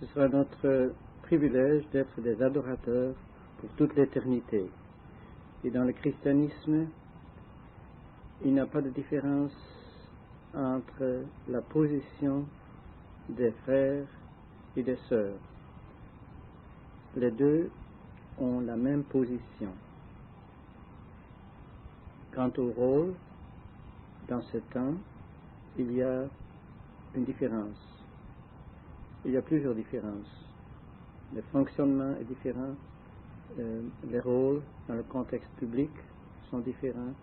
ce sera notre privilège d'être des adorateurs pour toute l'éternité. Et dans le christianisme, il n'y a pas de différence entre la position des frères et des sœurs. Les deux ont la même position. Quant au rôle, dans ce temps, il y a une différence. Il y a plusieurs différences. Le fonctionnement est différent. Les rôles dans le contexte public sont différents,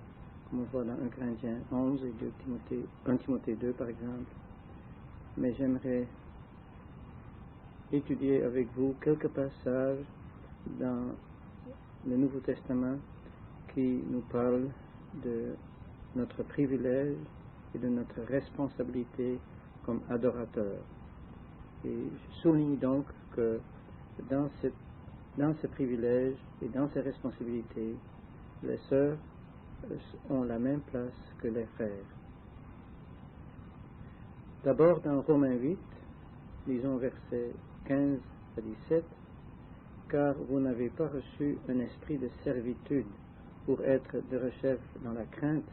comme on voit dans 1 Corinthiens 11 et 1 Timothée 2 par exemple. Mais j'aimerais étudier avec vous quelques passages dans le Nouveau Testament qui nous parlent de notre privilège et de notre responsabilité comme adorateurs. Et je souligne donc que dans ce privilège et dans ces responsabilités, les sœurs ont la même place que les frères. D'abord dans Romains 8, lisons versets 15 à 17, « Car vous n'avez pas reçu un esprit de servitude pour être de rechef dans la crainte,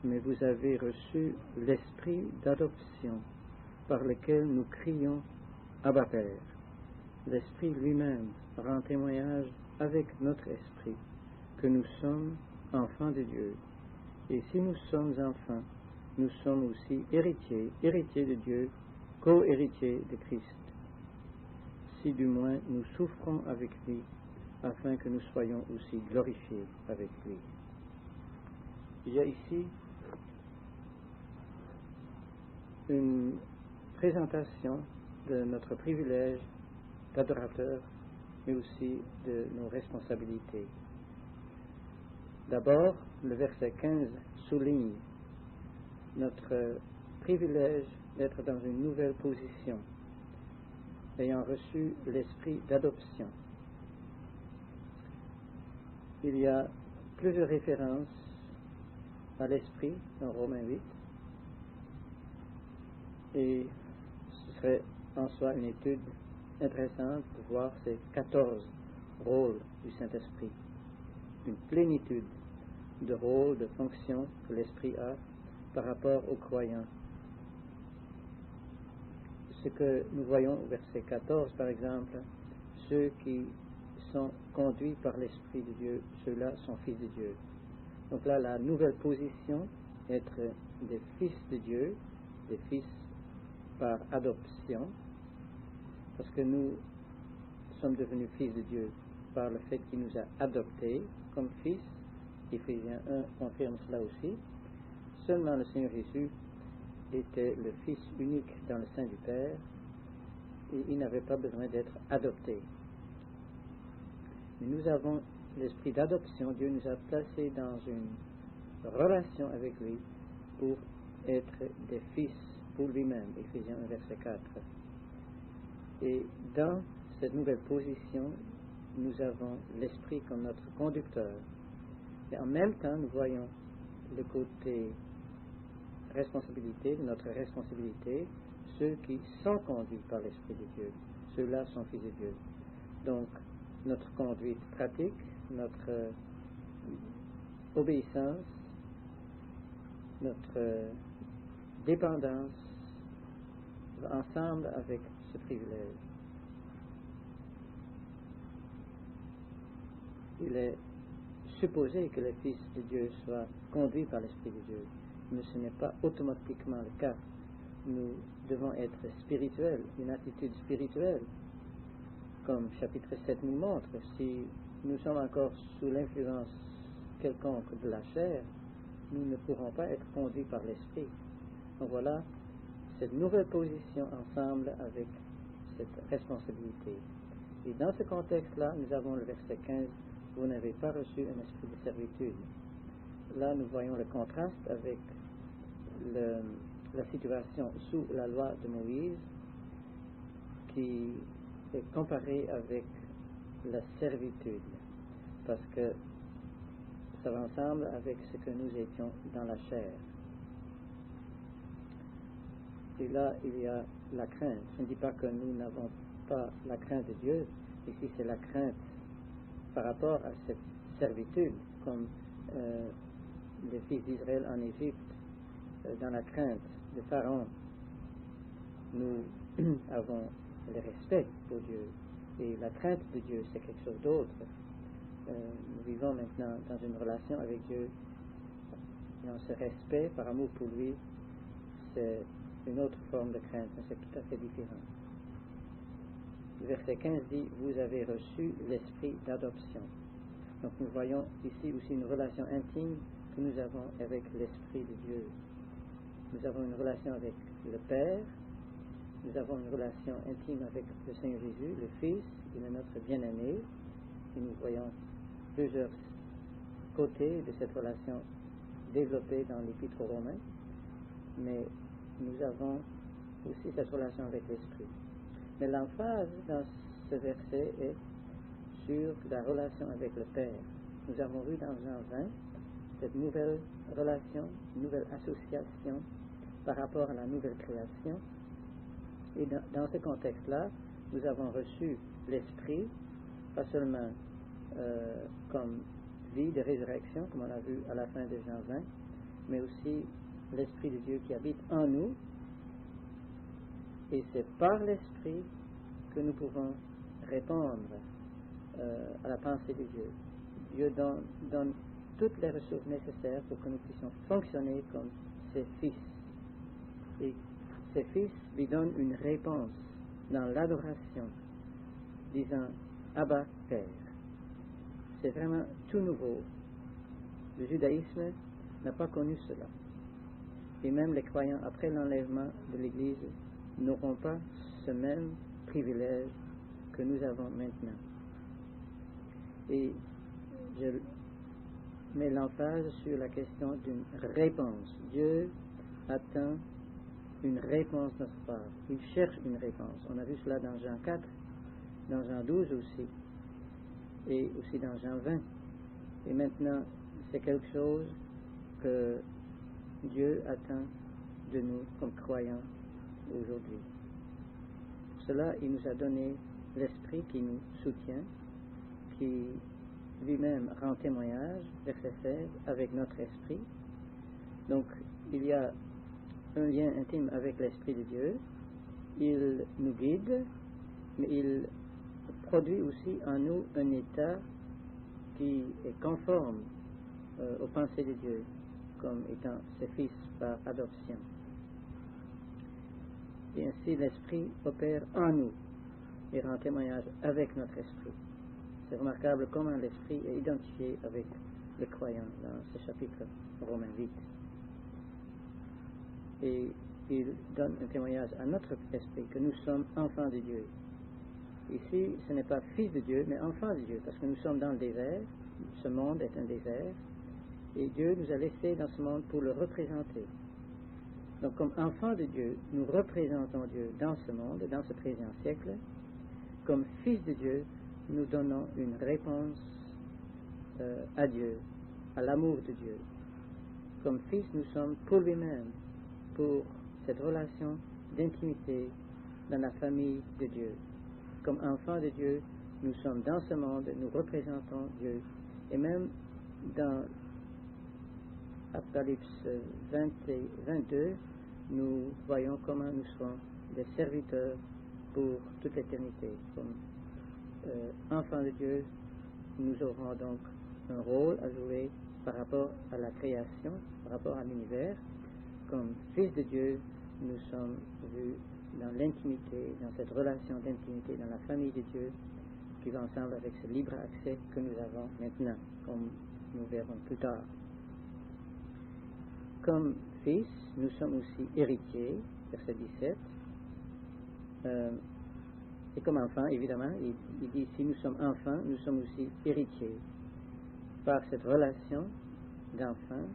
mais vous avez reçu l'esprit d'adoption par lequel nous crions « Abba Père ». L'Esprit lui-même rend témoignage avec notre esprit que nous sommes enfants de Dieu. Et si nous sommes enfants, nous sommes aussi héritiers de Dieu, co-héritiers de Christ. Si du moins nous souffrons avec lui, afin que nous soyons aussi glorifiés avec lui. Il y a ici une présentation de notre privilège d'adorateur, mais aussi de nos responsabilités. D'abord, le verset 15 souligne notre privilège d'être dans une nouvelle position, ayant reçu l'esprit d'adoption. Il y a plusieurs références à l'esprit dans Romains 8, et ce serait en soi une étude intéressante de voir ces 14 rôles du Saint-Esprit, une plénitude de rôles, de fonctions que l'Esprit a par rapport aux croyants. Ce que nous voyons au verset 14 par exemple, ceux qui sont conduits par l'Esprit de Dieu, ceux-là sont fils de Dieu. Donc là, la nouvelle position, être des fils de Dieu, des fils par adoption, parce que nous sommes devenus fils de Dieu par le fait qu'il nous a adoptés comme fils. Éphésiens 1 confirme cela aussi. Seulement le Seigneur Jésus était le Fils unique dans le sein du Père et il n'avait pas besoin d'être adopté. Mais nous avons l'esprit d'adoption. Dieu nous a placés dans une relation avec lui pour être des fils pour lui-même. Éphésiens 1 verset 4. Et dans cette nouvelle position, nous avons l'Esprit comme notre conducteur. Et en même temps, nous voyons le côté responsabilité, de notre responsabilité, ceux qui sont conduits par l'Esprit de Dieu. Ceux-là sont fils de Dieu. Donc, notre conduite pratique, notre obéissance, notre dépendance va ensemble avec ce privilège. Il est supposé que les fils de Dieu soient conduits par l'Esprit de Dieu, mais ce n'est pas automatiquement le cas. Nous devons être spirituels, une attitude spirituelle, comme chapitre 7 nous montre. Si nous sommes encore sous l'influence quelconque de la chair, nous ne pourrons pas être conduits par l'Esprit. Donc voilà cette nouvelle position ensemble avec cette responsabilité. Et dans ce contexte-là, nous avons le verset 15, « Vous n'avez pas reçu un esprit de servitude ». Là, nous voyons le contraste avec la situation sous la loi de Moïse, qui est comparée avec la servitude, parce que ça va ensemble avec ce que nous étions dans la chair. Et là, il y a la crainte. Je ne dis pas que nous n'avons pas la crainte de Dieu, ici c'est la crainte par rapport à cette servitude, comme les fils d'Israël en Égypte, dans la crainte de Pharaon. Nous avons le respect pour Dieu, et la crainte de Dieu c'est quelque chose d'autre. Nous vivons maintenant dans une relation avec Dieu, et dans ce respect par amour pour lui, c'est une autre forme de crainte, mais c'est tout à fait différent. Le verset 15 dit: vous avez reçu l'esprit d'adoption. Donc nous voyons ici aussi une relation intime que nous avons avec l'Esprit de Dieu. Nous avons une relation avec le Père, nous avons une relation intime avec le Seigneur Jésus, le Fils, il est notre bien-aimé, et nous voyons plusieurs côtés de cette relation développée dans l'Épître aux Romains, mais nous avons aussi cette relation avec l'Esprit. Mais l'emphase dans ce verset est sur la relation avec le Père. Nous avons vu dans Jean 20 cette nouvelle relation, nouvelle association par rapport à la nouvelle création. Et dans ce contexte-là, nous avons reçu l'Esprit, pas seulement comme vie de résurrection, comme on a vu à la fin de Jean 20, mais aussi l'Esprit de Dieu qui habite en nous. Et c'est par l'Esprit que nous pouvons répondre à la pensée de Dieu. Dieu donne toutes les ressources nécessaires pour que nous puissions fonctionner comme ses fils. Et ses fils lui donnent une réponse dans l'adoration, disant Abba Père. C'est vraiment tout nouveau. Le judaïsme n'a pas connu cela. Et même les croyants, après l'enlèvement de l'Église, n'auront pas ce même privilège que nous avons maintenant. Et je mets l'emphase sur la question d'une réponse. Dieu attend une réponse de notre part. Il cherche une réponse. On a vu cela dans Jean 4, dans Jean 12 aussi, et aussi dans Jean 20. Et maintenant, c'est quelque chose que Dieu attend de nous comme croyants aujourd'hui. Pour cela, il nous a donné l'Esprit qui nous soutient, qui lui-même rend témoignage, verset 16, avec notre esprit. Donc, il y a un lien intime avec l'Esprit de Dieu. Il nous guide, mais il produit aussi en nous un état qui est conforme aux pensées de Dieu, comme étant ses fils par adoption. Et ainsi, l'Esprit opère en nous et rend témoignage avec notre esprit. C'est remarquable comment l'Esprit est identifié avec le croyant dans ce chapitre Romains 8. Et il donne un témoignage à notre esprit que nous sommes enfants de Dieu. Ici, ce n'est pas fils de Dieu, mais enfants de Dieu, parce que nous sommes dans le désert. Ce monde est un désert, et Dieu nous a laissés dans ce monde pour le représenter. Donc, comme enfants de Dieu, nous représentons Dieu dans ce monde, dans ce présent siècle. Comme fils de Dieu, nous donnons une réponse à Dieu, à l'amour de Dieu. Comme fils, nous sommes pour lui-même, pour cette relation d'intimité dans la famille de Dieu. Comme enfants de Dieu, nous sommes dans ce monde, nous représentons Dieu. Et même dans Apocalypse 20 et 22, nous voyons comment nous serons des serviteurs pour toute l'éternité. Comme enfants de Dieu, nous aurons donc un rôle à jouer par rapport à la création, par rapport à l'univers. Comme fils de Dieu, nous sommes vus dans l'intimité, dans cette relation d'intimité, dans la famille de Dieu, qui va ensemble avec ce libre accès que nous avons maintenant, comme nous verrons plus tard. Comme fils, nous sommes aussi héritiers, verset 17. Et comme enfants, évidemment, il dit, si nous sommes enfants, nous sommes aussi héritiers. Par cette relation d'enfants,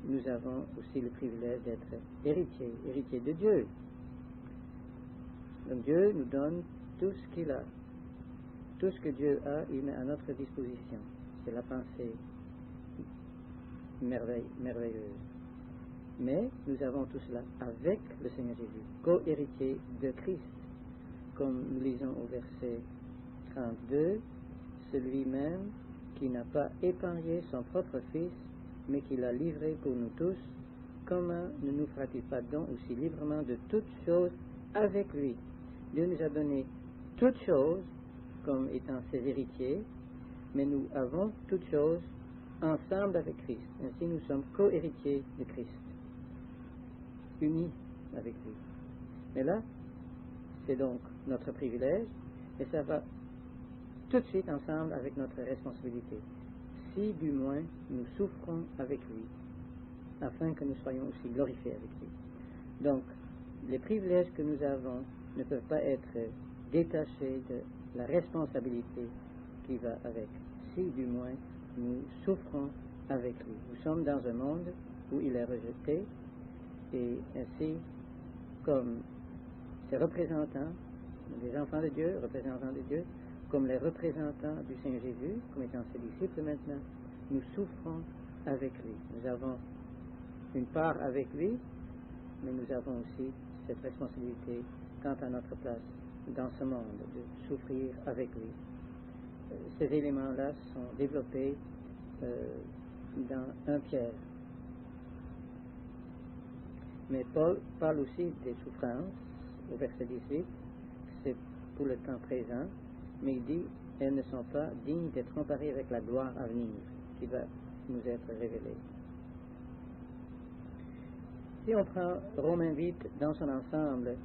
nous avons aussi le privilège d'être héritiers de Dieu. Donc Dieu nous donne tout ce qu'il a. Tout ce que Dieu a, il met à notre disposition. C'est la pensée merveilleuse. Mais nous avons tout cela avec le Seigneur Jésus, co-héritier de Christ, comme nous lisons au verset 32, celui-même qui n'a pas épargné son propre Fils, mais qui l'a livré pour nous tous, comment ne nous fera-t-il pas don aussi librement de toutes choses avec lui? Dieu nous a donné toutes choses comme étant ses héritiers, mais nous avons toutes choses ensemble avec Christ. Ainsi, nous sommes co-héritiers de Christ, unis avec lui. Mais là, c'est donc notre privilège, et ça va tout de suite ensemble avec notre responsabilité. Si du moins nous souffrons avec lui, afin que nous soyons aussi glorifiés avec lui. Donc, les privilèges que nous avons ne peuvent pas être détachés de la responsabilité qui va avec. Si du moins nous souffrons avec lui. Nous sommes dans un monde où il est rejeté, et ainsi, comme ses représentants, les enfants de Dieu, représentants de Dieu, comme les représentants du Seigneur Jésus, comme étant ses disciples maintenant, nous souffrons avec lui. Nous avons une part avec lui, mais nous avons aussi cette responsabilité quant à notre place dans ce monde, de souffrir avec lui. Ces éléments-là sont développés dans 1 Pierre. Mais Paul parle aussi des souffrances, au verset 18, c'est pour le temps présent, mais il dit, elles ne sont pas dignes d'être comparées avec la gloire à venir, qui va nous être révélée. Si on prend Romains 8 dans son ensemble,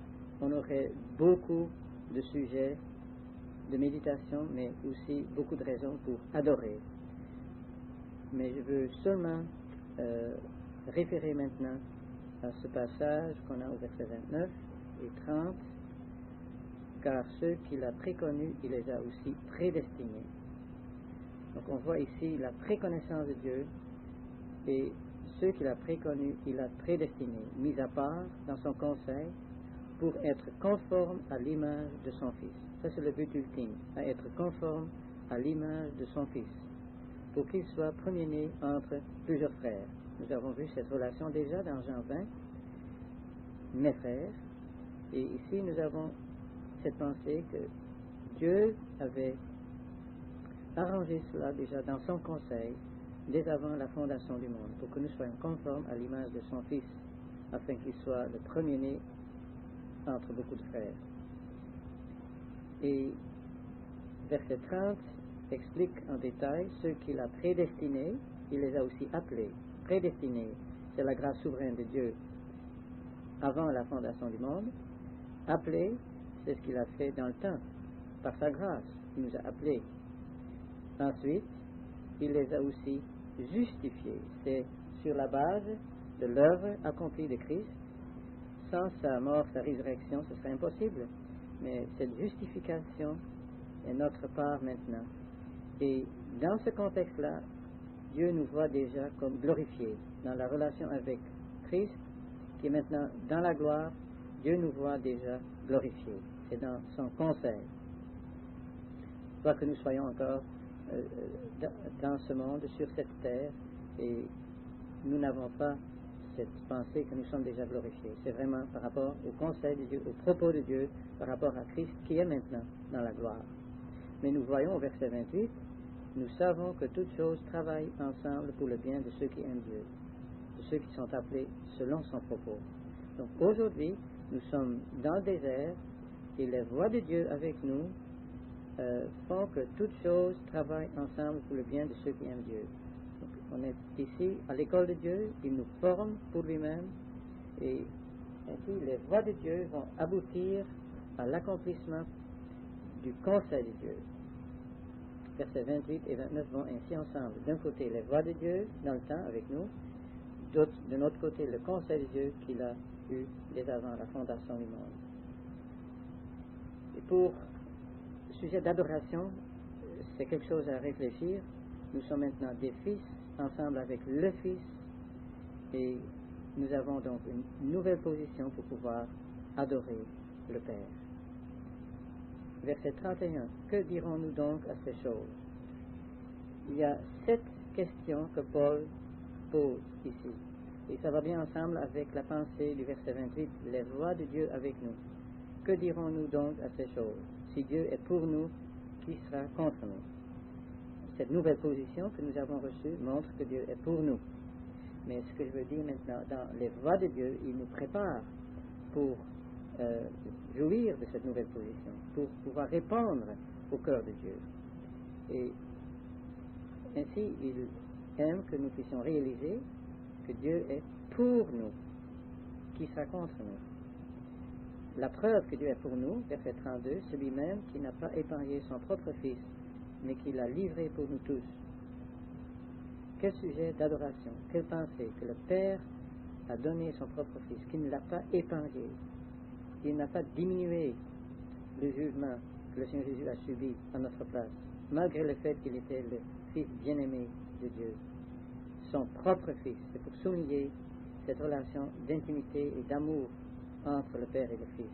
on aurait beaucoup de sujets de méditation, mais aussi beaucoup de raisons pour adorer. Mais je veux seulement référer maintenant à ce passage qu'on a au verset 29 et 30, car ceux qu'il a préconnus, il les a aussi prédestinés. Donc on voit ici la préconnaissance de Dieu, et ceux qu'il a préconnus, il a prédestinés, mis à part dans son conseil, pour être conforme à l'image de son Fils. Ça, c'est le but ultime, à être conforme à l'image de son Fils, pour qu'il soit premier-né entre plusieurs frères. Nous avons vu cette relation déjà dans Jean 20, mes frères, et ici nous avons cette pensée que Dieu avait arrangé cela déjà dans son conseil, dès avant la fondation du monde, pour que nous soyons conformes à l'image de son Fils, afin qu'il soit le premier-né entre beaucoup de frères. Et verset 30 explique en détail ceux qu'il a prédestinés, il les a aussi appelés. Prédestinés, c'est la grâce souveraine de Dieu avant la fondation du monde. Appelés, c'est ce qu'il a fait dans le temps, par sa grâce, il nous a appelés. Ensuite, il les a aussi justifiés. C'est sur la base de l'œuvre accomplie de Christ. Sans sa mort, sa résurrection, ce serait impossible. Mais cette justification est notre part maintenant. Et dans ce contexte-là, Dieu nous voit déjà comme glorifiés. Dans la relation avec Christ, qui est maintenant dans la gloire, Dieu nous voit déjà glorifiés. C'est dans son conseil. Soit que nous soyons encore dans ce monde, sur cette terre, et nous n'avons pas cette pensée que nous sommes déjà glorifiés. C'est vraiment par rapport au conseil de Dieu, au propos de Dieu, par rapport à Christ qui est maintenant dans la gloire. Mais nous voyons au verset 28, nous savons que toutes choses travaillent ensemble pour le bien de ceux qui aiment Dieu, de ceux qui sont appelés selon son propos. Donc aujourd'hui, nous sommes dans le désert et les voies de Dieu avec nous font que toutes choses travaillent ensemble pour le bien de ceux qui aiment Dieu. Donc, on est ici à l'école de Dieu, il nous forme pour lui-même, et ainsi les voies de Dieu vont aboutir à l'accomplissement du conseil de Dieu. Versets 28 et 29 vont ainsi ensemble. D'un côté, les voies de Dieu dans le temps avec nous, de notre côté, le conseil de Dieu qu'il a eu dès avant la fondation du monde. Et pour le sujet d'adoration, c'est quelque chose à réfléchir. Nous sommes maintenant des fils, ensemble avec le Fils, et nous avons donc une nouvelle position pour pouvoir adorer le Père. Verset 31. Que dirons-nous donc à ces choses? Il y a 7 questions que Paul pose ici. Et ça va bien ensemble avec la pensée du verset 28, les voies de Dieu avec nous. Que dirons-nous donc à ces choses? Si Dieu est pour nous, qui sera contre nous? Cette nouvelle position que nous avons reçue montre que Dieu est pour nous. Mais ce que je veux dire maintenant, dans les voies de Dieu, il nous prépare pour jouir de cette nouvelle position, pour pouvoir répondre au cœur de Dieu. Et ainsi, il aime que nous puissions réaliser que Dieu est pour nous, qui sera contre nous. La preuve que Dieu est pour nous, verset 32, celui même qui n'a pas épargné son propre Fils, mais qui l'a livré pour nous tous. Quel sujet d'adoration, quelle pensée que le Père a donné son propre Fils, qui ne l'a pas épargné. Il n'a pas diminué le jugement que le Seigneur Jésus a subi à notre place, malgré le fait qu'il était le Fils bien-aimé de Dieu. Son propre Fils, c'est pour souligner cette relation d'intimité et d'amour entre le Père et le Fils.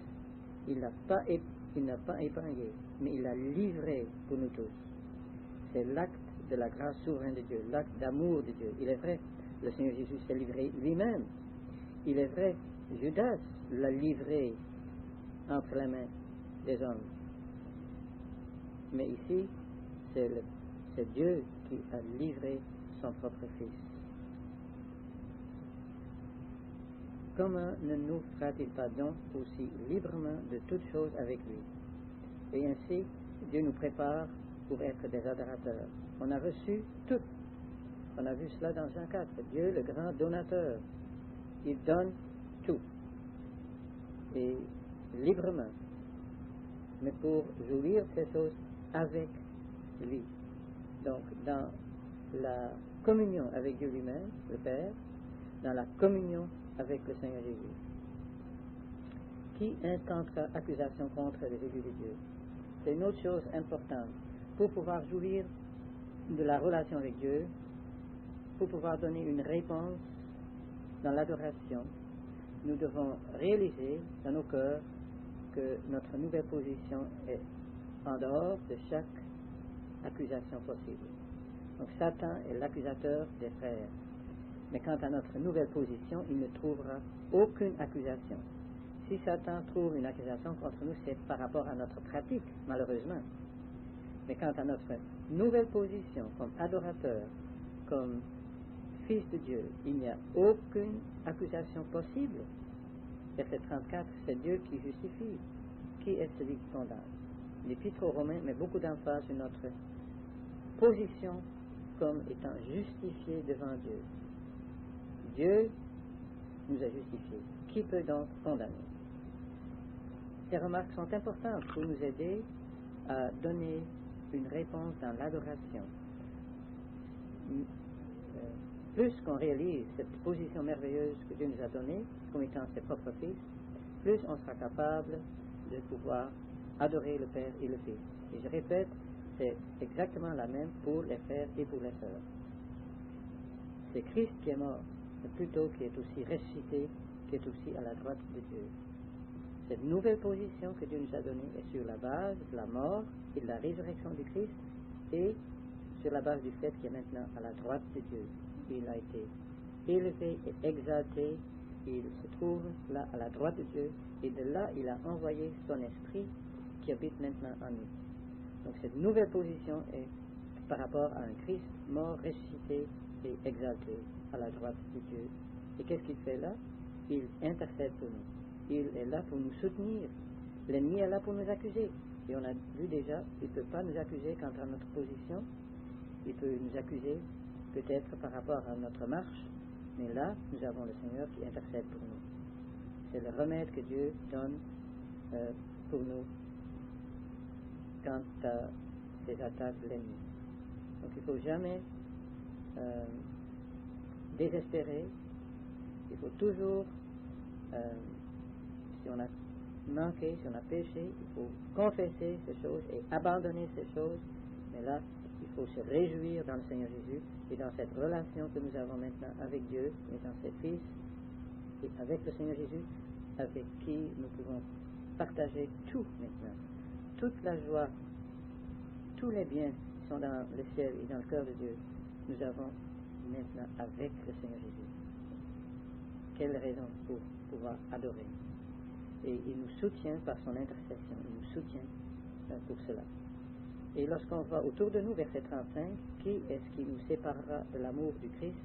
Il n'a pas épargné, mais il l'a livré pour nous tous. C'est l'acte de la grâce souveraine de Dieu, l'acte d'amour de Dieu. Il est vrai, le Seigneur Jésus s'est livré lui-même. Il est vrai, Judas l'a livré entre les mains des hommes. Mais ici, c'est Dieu qui a livré son propre Fils. Comment ne nous fera-t-il pas donc aussi librement de toutes choses avec lui? Et ainsi, Dieu nous prépare pour être des adorateurs. On a reçu tout. On a vu cela dans Jean 4. Dieu, le grand donateur, il donne tout. Et librement. Mais pour jouir de ces choses avec lui. Donc, dans la communion avec Dieu lui-même, le Père, dans la communion avec le Seigneur Jésus. Qui intentera accusation contre les élus de Dieu? C'est une autre chose importante. Pour pouvoir jouir de la relation avec Dieu, pour pouvoir donner une réponse dans l'adoration, nous devons réaliser dans nos cœurs que notre nouvelle position est en dehors de chaque accusation possible. Donc Satan est l'accusateur des frères. Mais quant à notre nouvelle position, il ne trouvera aucune accusation. Si Satan trouve une accusation contre nous, c'est par rapport à notre pratique, malheureusement. Mais quant à notre nouvelle position comme adorateur, comme fils de Dieu, il n'y a aucune accusation possible. Verset 34, c'est Dieu qui justifie. Qui est celui qui condamne? L'Épître aux Romains met beaucoup d'emphase sur notre position comme étant justifié devant Dieu. Dieu nous a justifiés. Qui peut donc condamner? Ces remarques sont importantes pour nous aider à donner une réponse dans l'adoration. Plus qu'on réalise cette position merveilleuse que Dieu nous a donnée, comme étant ses propres fils, plus on sera capable de pouvoir adorer le Père et le Fils. Et je répète, c'est exactement la même pour les frères et pour les sœurs. C'est Christ qui est mort, mais plutôt qui est aussi ressuscité, qui est aussi à la droite de Dieu. Cette nouvelle position que Dieu nous a donnée est sur la base de la mort et de la résurrection du Christ et sur la base du fait qu'il est maintenant à la droite de Dieu. Il a été élevé et exalté, il se trouve là à la droite de Dieu et de là il a envoyé son esprit qui habite maintenant en nous. Donc cette nouvelle position est par rapport à un Christ mort, ressuscité et exalté à la droite de Dieu. Et qu'est-ce qu'il fait là? Il intercède pour nous. Il est là pour nous soutenir. L'ennemi est là pour nous accuser. Et on a vu déjà, il ne peut pas nous accuser quant à notre position. Il peut nous accuser peut-être par rapport à notre marche. Mais là, nous avons le Seigneur qui intercède pour nous. C'est le remède que Dieu donne pour nous quant à ces attaques de l'ennemi. Donc il ne faut jamais désespérer. Il faut toujours, si on a manqué, si on a péché, il faut confesser ces choses et abandonner ces choses. Mais là, il faut se réjouir dans le Seigneur Jésus et dans cette relation que nous avons maintenant avec Dieu et dans ses fils et avec le Seigneur Jésus, avec qui nous pouvons partager tout maintenant. Toute la joie, tous les biens qui sont dans le ciel et dans le cœur de Dieu, nous avons maintenant avec le Seigneur Jésus. Quelle raison pour pouvoir adorer. et il nous soutient par son intercession, il nous soutient pour cela. Et lorsqu'on va autour de nous, verset 35, qui est-ce qui nous séparera de l'amour du Christ?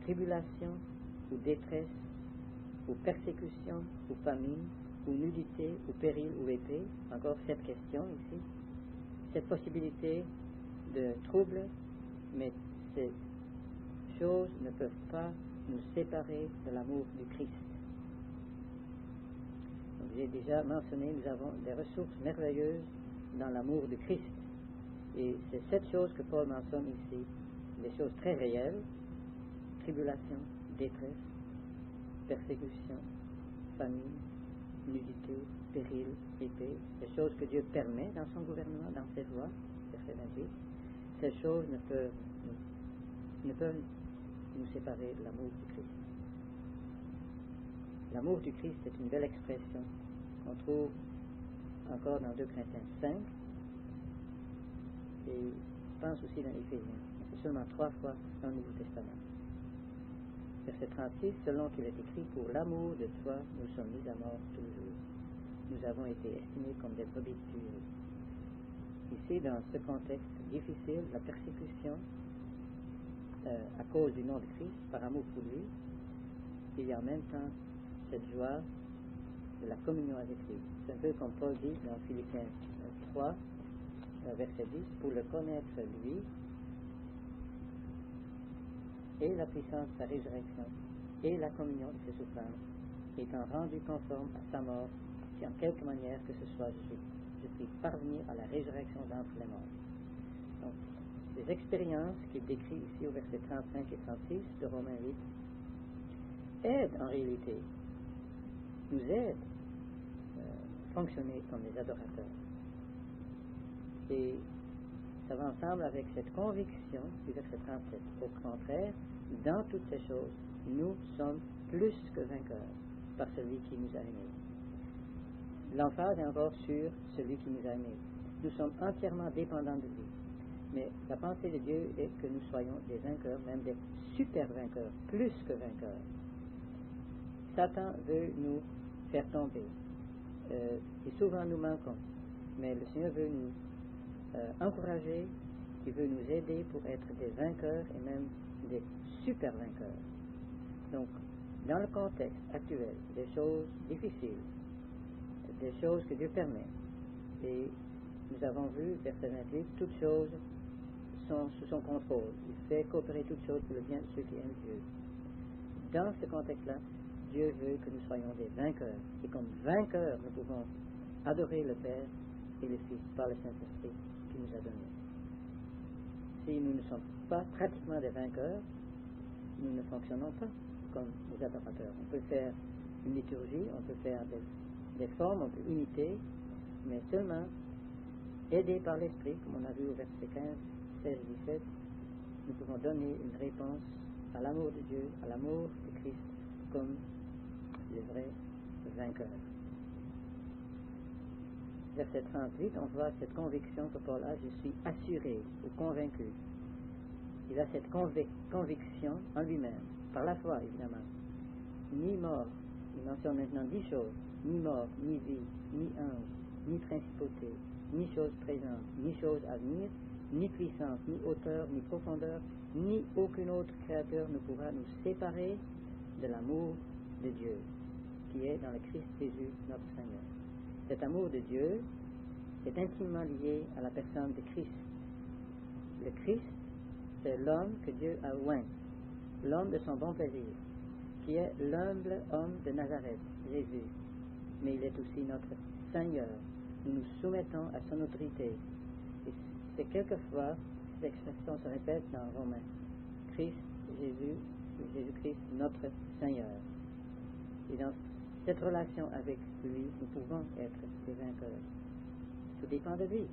Tribulation, ou détresse, ou persécution, ou famine, ou nudité, ou péril, ou épée? Encore cette question ici. Cette possibilité de trouble, mais ces choses ne peuvent pas nous séparer de l'amour du Christ. Donc, j'ai déjà mentionné, nous avons des ressources merveilleuses dans l'amour du Christ. Et c'est cette chose que Paul mentionne ici, des choses très réelles: tribulation, détresse, persécution, famine, nudité, péril, épée, des choses que Dieu permet dans son gouvernement, dans ses lois, verset 28. Ces choses ne peuvent nous séparer de l'amour du Christ. L'amour du Christ est une belle expression qu'on trouve encore dans 2 Corinthiens 5 et je pense aussi dans Éphésiens. C'est seulement 3 fois dans le Nouveau Testament. Verset 36, selon qu'il est écrit, pour l'amour de toi, nous sommes mis à mort tous les jours. Nous avons été estimés comme des brebis tuées. Ici, dans ce contexte difficile, la persécution, à cause du nom de Christ, par amour pour lui, il y a en même temps cette joie de la communion avec lui. C'est un peu comme Paul dit dans Philippiens 3, verset 10, pour le connaître lui et la puissance de sa résurrection et la communion de ses souffrances, étant rendu conforme à sa mort, si en quelque manière que ce soit je puis parvenir à la résurrection d'entre les morts. Donc, les expériences qu'il décrit ici au verset 35 et 36 de Romains 8 aident en réalité, nous aident à fonctionner comme des adorateurs. Et ça va ensemble avec cette conviction du verset 37. Au contraire, dans toutes ces choses, nous sommes plus que vainqueurs par celui qui nous a aimés. L'emphase est encore sur celui qui nous a aimés. Nous sommes entièrement dépendants de lui. Mais la pensée de Dieu est que nous soyons des vainqueurs, même des super vainqueurs, plus que vainqueurs. Satan veut nous faire tomber. Et souvent nous manquons. Mais le Seigneur veut nous encourager, il veut nous aider pour être des vainqueurs et même des super vainqueurs. Donc, dans le contexte actuel, des choses difficiles, des choses que Dieu permet, et nous avons vu, verset 28, toutes choses sont sous son contrôle. Il fait coopérer toutes choses pour le bien de ceux qui aiment Dieu. Dans ce contexte-là, Dieu veut que nous soyons des vainqueurs. Et comme vainqueurs, nous pouvons adorer le Père et le Fils par le Saint-Esprit qui nous a donné. Si nous ne sommes pas pratiquement des vainqueurs, nous ne fonctionnons pas comme des adorateurs. On peut faire une liturgie, on peut faire des formes, on peut imiter, mais seulement aidés par l'Esprit, comme on a vu au verset 15, 16 et 17, nous pouvons donner une réponse à l'amour de Dieu, à l'amour de Christ, comme les vrais vainqueurs. Verset 38, on voit cette conviction que Paul a, je suis assuré ou convaincu. Il a cette conviction en lui-même, par la foi évidemment. Ni mort, il mentionne maintenant 10 choses, ni mort, ni vie, ni ange, ni principauté, ni chose présente, ni chose à venir, ni puissance, ni hauteur, ni profondeur, ni aucune autre créature ne pourra nous séparer de l'amour de Dieu, qui est dans le Christ Jésus, notre Seigneur. Cet amour de Dieu est intimement lié à la personne de Christ. Le Christ, c'est l'homme que Dieu a oint, l'homme de son bon plaisir, qui est l'humble homme de Nazareth, Jésus. Mais il est aussi notre Seigneur. Nous nous soumettons à son autorité. Et c'est quelquefois, cette expression se répète dans Romains. Christ, Jésus-Christ, notre Seigneur. Et dans cette relation avec lui, nous pouvons être des vainqueurs. Tout dépend de lui.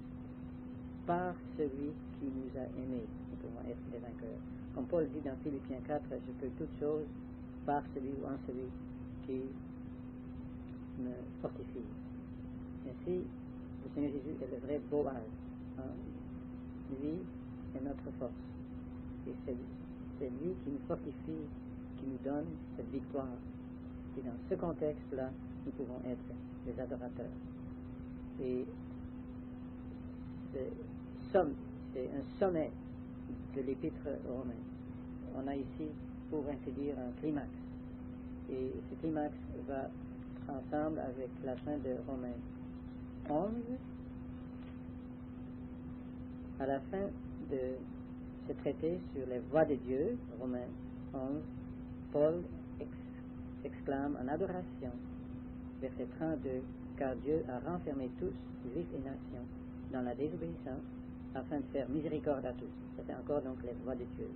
Par celui qui nous a aimés, nous pouvons être des vainqueurs. Comme Paul dit dans Philippiens 4, je peux toutes choses par celui ou en celui qui me fortifie. Ainsi, le Seigneur Jésus est le vrai Boaz. Lui est notre force. Et c'est lui qui nous fortifie, qui nous donne cette victoire. Et dans ce contexte-là, nous pouvons être des adorateurs. Et c'est un sommet de l'épître aux Romains. On a ici, pour ainsi dire, un climax. Et ce climax va ensemble avec la fin de Romains 11. À la fin de ce traité sur les voies de Dieu, Romains 11, Paul exclame en adoration, verset 32, car Dieu a renfermé tous, juifs et nations, dans la désobéissance, afin de faire miséricorde à tous. C'est encore donc les voies de Dieu.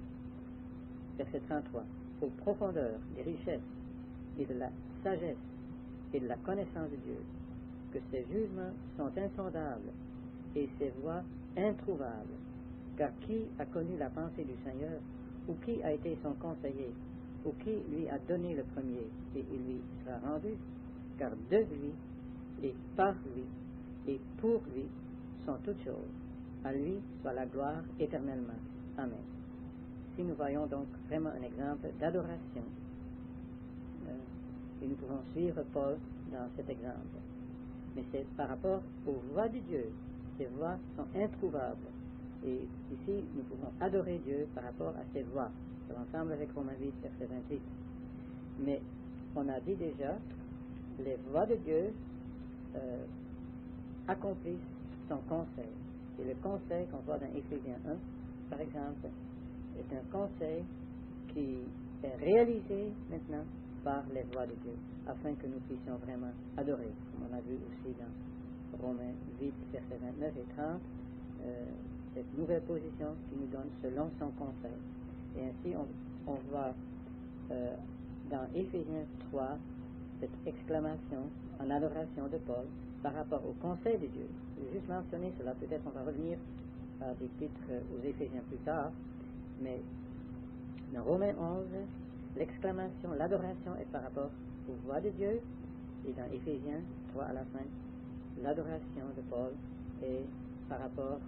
Verset 33, aux profondeurs des richesses et de la sagesse et de la connaissance de Dieu, que ses jugements sont insondables et ses voies introuvables. Car qui a connu la pensée du Seigneur, ou qui a été son conseiller, ou qui lui a donné le premier, et il lui sera rendu? Car de lui, et par lui, et pour lui sont toutes choses. À lui soit la gloire éternellement. Amen. Si nous voyons donc vraiment un exemple d'adoration, et nous pouvons suivre Paul dans cet exemple. Mais c'est par rapport aux voies de Dieu. Ces voies sont introuvables. Et ici, nous pouvons adorer Dieu par rapport à ses voies. C'est ensemble avec Romains 8, verset 28. Mais on a dit déjà, les voies de Dieu accomplissent son conseil. Et le conseil qu'on voit dans Éphésiens 1, par exemple, est un conseil qui est réalisé maintenant par les voies de Dieu, afin que nous puissions vraiment adorer, comme on a vu aussi dans Romains 8, versets 29 et 30, cette nouvelle position qui nous donne selon son conseil. Et ainsi, on voit dans Éphésiens 3 cette exclamation en adoration de Paul par rapport au conseil de Dieu. Je vais juste mentionner cela, peut-être on va revenir à des titres aux Éphésiens plus tard, mais dans Romains 11, l'exclamation, l'adoration est par rapport aux voies de Dieu, et dans Éphésiens 3 à la fin, l'adoration de Paul est par rapport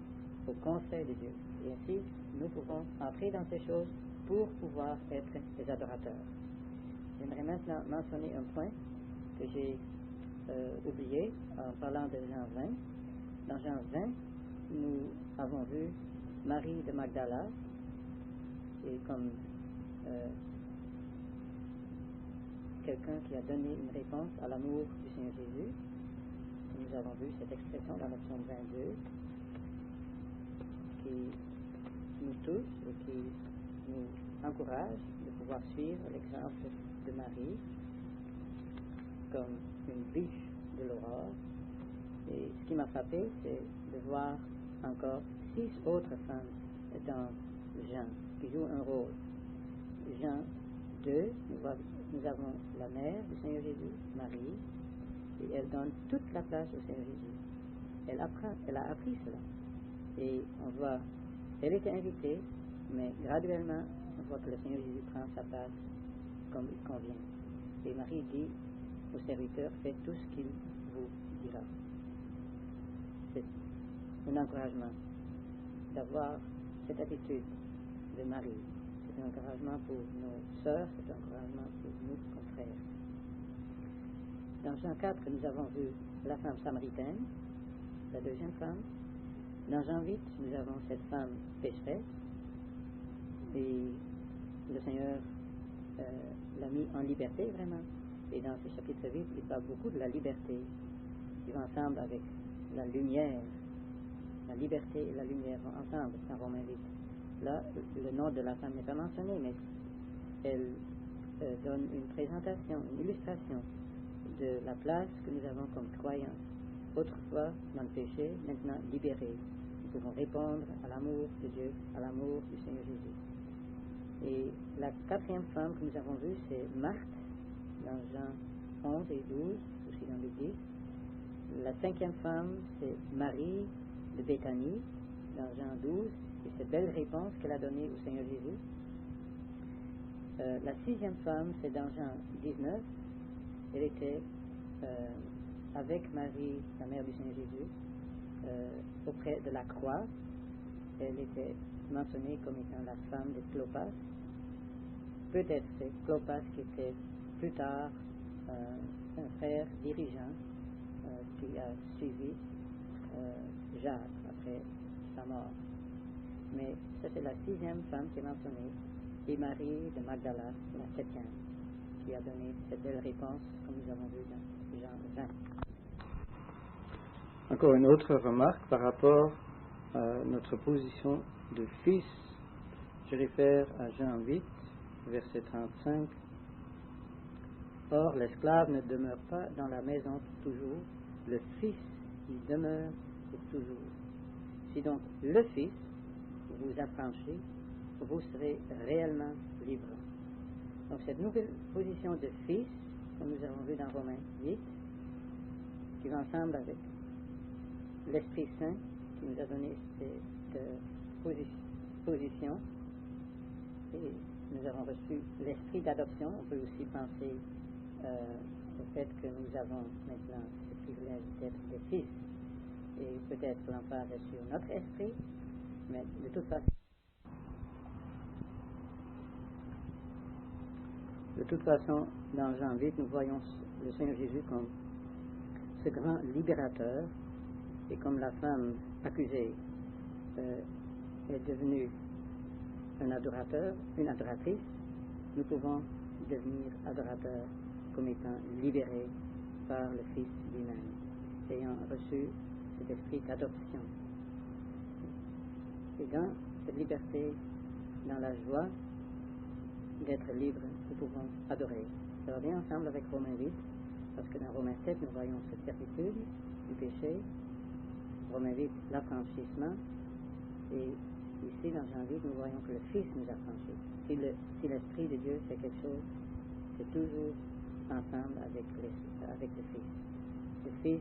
au conseil de Dieu. Et ainsi, nous pouvons entrer dans ces choses pour pouvoir être des adorateurs. J'aimerais maintenant mentionner un point que j'ai oublié en parlant de Jean 20. Dans Jean 20, nous avons vu Marie de Magdala, et comme quelqu'un qui a donné une réponse à l'amour du Seigneur Jésus. Nous avons vu cette expression dans le psaume 22 qui nous touche et qui nous encourage de pouvoir suivre l'exemple de Marie comme une biche de l'aurore. Et ce qui m'a frappé, c'est de voir encore 6 autres femmes dans Jean qui jouent un rôle. Jean 2, nous avons la mère du Seigneur Jésus, Marie, et elle donne toute la place au Seigneur Jésus. Elle a appris cela. Et on voit, elle était invitée, mais graduellement, on voit que le Seigneur Jésus prend sa place comme il convient. Et Marie dit au serviteur, faites tout ce qu'il vous dira. C'est un encouragement d'avoir cette attitude de Marie. C'est un encouragement pour nos sœurs, c'est un encouragement pour nous comme frères. Dans Jean 4, nous avons vu la femme samaritaine, la deuxième femme. Dans Jean 8, nous avons cette femme pécheresse. Et le Seigneur l'a mis en liberté vraiment. Et dans ce chapitre 8, il parle beaucoup de la liberté qui va ensemble avec la lumière. La liberté et la lumière vont ensemble dans Romains 8. Là, le nom de la femme n'est pas mentionné, mais elle donne une présentation, une illustration de la place que nous avons comme croyants. Autrefois dans le péché, maintenant libérés. Nous pouvons répondre à l'amour de Dieu, à l'amour du Seigneur Jésus. Et la quatrième femme que nous avons vue, c'est Marthe, dans Jean 11 et 12, aussi dans Luc 10. La cinquième femme, c'est Marie de Béthanie, dans Jean 12, et cette belle réponse qu'elle a donnée au Seigneur Jésus. La sixième femme, c'est dans Jean 19. Elle était avec Marie, la mère du Seigneur Jésus, auprès de la croix. Elle était mentionnée comme étant la femme de Clopas. Peut-être c'est Clopas qui était plus tard un frère dirigeant qui a suivi Jacques après sa mort. Mais ça, c'est la 6e femme qui est mentionnée, et Marie de Magdala, la 7e, qui a donné cette belle réponse, comme nous avons vu dans Jean 20. Encore une autre remarque par rapport à notre position de fils. Je réfère à Jean 8, verset 35. Or, l'esclave ne demeure pas dans la maison toujours, le fils y demeure pour toujours. Si donc le fils vous affranchit, vous serez réellement libre. Donc cette nouvelle position de fils, comme nous avons vu dans Romains 8, qui va ensemble avec l'Esprit Saint, qui nous a donné cette position, et nous avons reçu l'esprit d'adoption. On peut aussi penser au fait que nous avons maintenant ce privilège d'être des fils, et peut-être l'emphase est sur notre esprit, mais de toute façon, dans Jean 8, nous voyons le Seigneur Jésus comme ce grand libérateur, et comme la femme accusée est devenue un adorateur, une adoratrice, nous pouvons devenir adorateurs comme étant libérés par le Fils lui-même, ayant reçu cet esprit d'adoption. Et dans cette liberté, dans la joie d'être libre, nous pouvons adorer. Ça va bien ensemble avec Romains 8, parce que dans Romains 7, nous voyons cette certitude du péché, Romains 8, l'affranchissement, et ici dans Jean 8, nous voyons que le Fils nous a franchis. Si l'Esprit de Dieu fait quelque chose, c'est toujours ensemble avec le Fils. Le Fils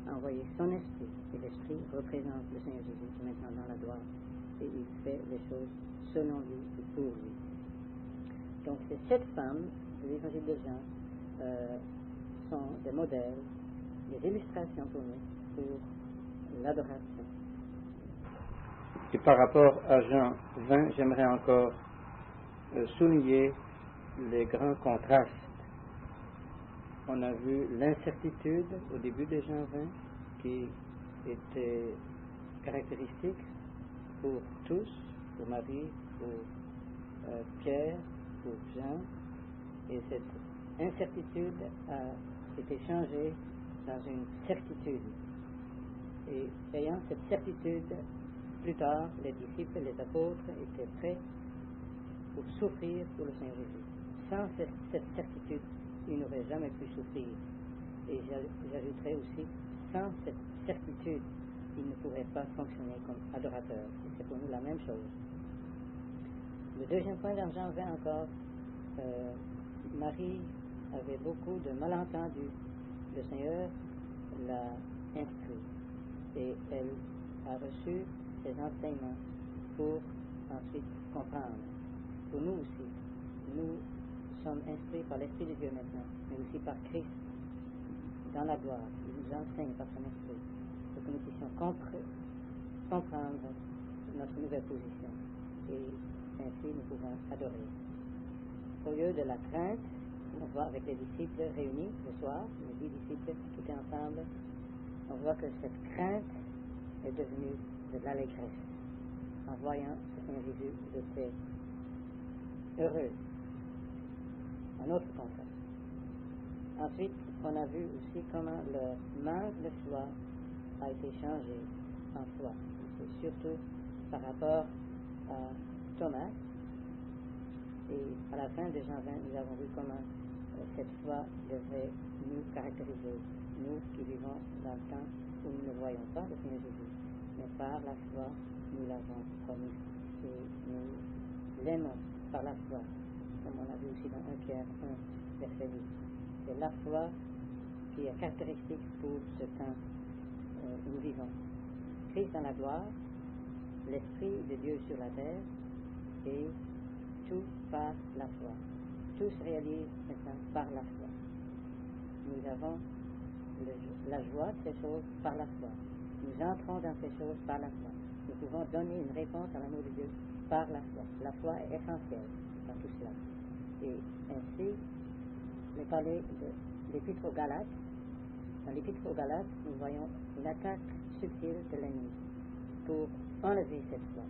a envoyé son Esprit, et l'Esprit représente le Seigneur Jésus qui est maintenant dans la gloire, et il fait les choses selon lui et pour lui. Donc ces 7 femmes de l'Évangile de Jean sont des modèles, des illustrations pour nous, pour l'adoration. Et par rapport à Jean 20, j'aimerais encore souligner les grands contrastes. On a vu l'incertitude au début de Jean 20 qui était caractéristique pour tous, pour Marie, pour Pierre, pour Jean, et cette incertitude a été changée dans une certitude. Et ayant cette certitude, plus tard, les disciples et les apôtres étaient prêts pour souffrir pour le Seigneur Jésus. Sans cette certitude, ils n'auraient jamais pu souffrir. Et j'ajouterais aussi, sans cette certitude, ils ne pourraient pas fonctionner comme adorateurs. Et c'est pour nous la même chose. Le deuxième point dans Jean 20 encore, Marie avait beaucoup de malentendus. Le Seigneur l'a instruit et elle a reçu ses enseignements pour ensuite comprendre. Pour nous aussi, nous sommes instruits par l'Esprit de Dieu maintenant, mais aussi par Christ dans la gloire. Il nous enseigne par son Esprit pour que nous puissions comprendre notre nouvelle position, et ainsi nous pouvons adorer. Au lieu de la crainte, on voit avec les disciples réunis le soir, les 10 disciples qui étaient ensemble, on voit que cette crainte est devenue de l'allégresse. En voyant le Seigneur Jésus, ils étaient heureux. Un autre contraste. Ensuite, on a vu aussi comment le manque de foi a été changé en foi. C'est surtout par rapport à Thomas. Et à la fin de Jean 20, nous avons vu comment cette foi devrait nous caractériser, nous qui vivons dans le temps où nous ne voyons pas le Seigneur Jésus, mais par la foi, nous l'avons promis et nous l'aimons par la foi, comme on a vu aussi dans 1 Pierre 1, verset 8. C'est la foi qui est caractéristique pour ce temps où nous vivons. Christ dans la gloire, l'Esprit de Dieu sur la terre, et tout par la foi. Tout se réalise maintenant par la foi. Nous avons la joie de ces choses par la foi. Nous entrons dans ces choses par la foi. Nous pouvons donner une réponse à l'amour de Dieu par la foi. La foi est essentielle dans tout cela. Et ainsi, le parler l'Épître aux Galates, dans l'Épître aux Galates, nous voyons l'attaque subtile de l'ennemi pour enlever cette foi,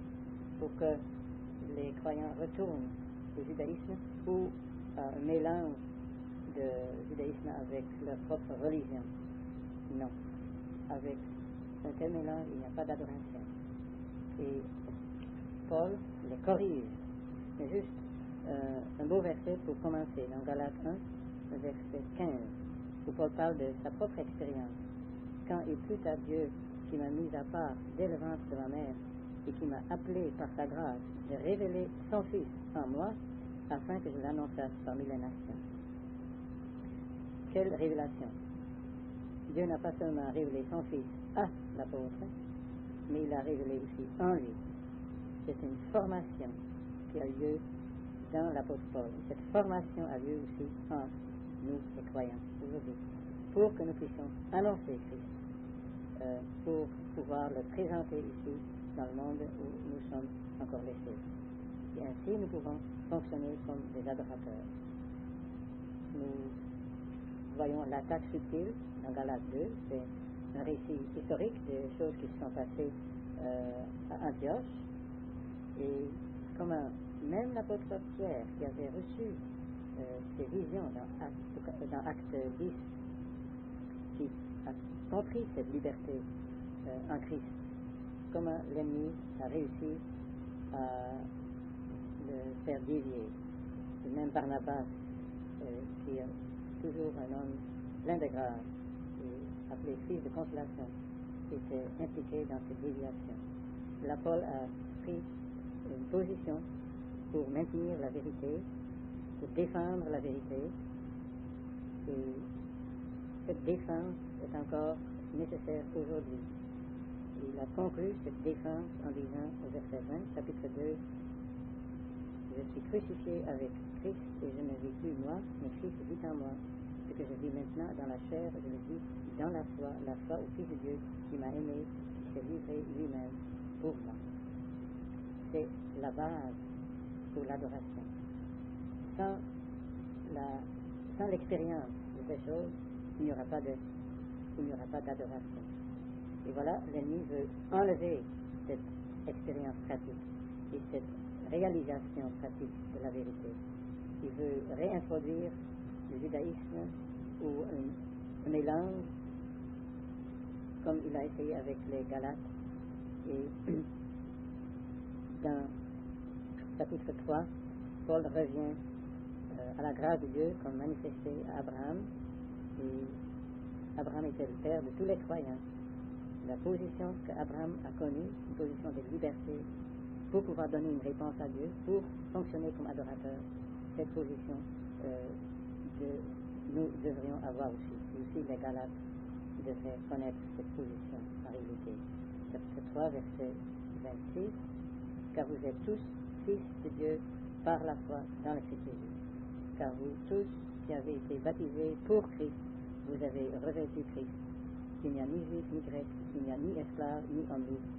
pour que les croyants retournent au judaïsme ou à un mélange de judaïsme avec leur propre religion. Non. Avec un tel mélange, il n'y a pas d'adoration. Et Paul les corrige. Mais juste un beau verset pour commencer, dans Galates 1, verset 15, où Paul parle de sa propre expérience. Quand il plut à Dieu qui m'a mis à part dès le ventre de ma mère et qui m'a appelé par sa grâce de révéler son Fils en moi, afin que je l'annonçasse parmi les nations. Quelle révélation! Dieu n'a pas seulement révélé son Fils à l'apôtre, mais il l'a révélé aussi en lui. C'est une formation qui a lieu dans l'apôtre Paul. Cette formation a lieu aussi en nous, les croyants, aujourd'hui, pour que nous puissions annoncer Christ, pour pouvoir le présenter ici dans le monde où nous sommes encore laissés. Et ainsi, nous pouvons fonctionner comme des adorateurs. Nous voyons l'attaque subtile dans Galates 2, c'est un récit historique des choses qui se sont passées à Antioche, et comment même l'apôtre Pierre, qui avait reçu ces visions dans Acte 10, qui a compris cette liberté en Christ, comment l'ennemi a réussi à le faire dévier. Et même Barnabas, qui est toujours un homme plein de grâce et appelé fils de consolation, était impliqué dans cette déviation. Là, Paul a pris une position pour maintenir la vérité, pour défendre la vérité, et cette défense est encore nécessaire aujourd'hui. Il a conclu cette défense en disant au verset 20, chapitre 2, je suis crucifié avec Christ et je ne vis plus moi, mais Christ vit en moi. Ce que je vis maintenant dans la chair, je le vis dans la foi au Fils de Dieu qui m'a aimé, qui s'est livré lui-même pour moi. C'est la base pour l'adoration. Sans l'expérience de ces choses, il n'y aura pas d'adoration. Et voilà, l'ennemi veut enlever cette expérience pratique et cette réalisation pratique de la vérité. Il veut réintroduire le judaïsme ou un mélange, comme il a essayé avec les Galates. Et dans chapitre 3, Paul revient à la grâce de Dieu comme manifestée à Abraham. Et Abraham était le père de tous les croyants. La position qu'Abraham a connue, une position de liberté, pour pouvoir donner une réponse à Dieu, pour fonctionner comme adorateur, cette position nous devrions avoir aussi. Et aussi les Galates devraient connaître cette position en réalité. Chapitre 3, verset 26, car vous êtes tous fils de Dieu par la foi dans le Christ Jésus. Car vous tous qui avez été baptisés pour Christ, vous avez revêtu Christ. Il n'y a ni juif ni grec, il n'y a ni esclave ni homme libre,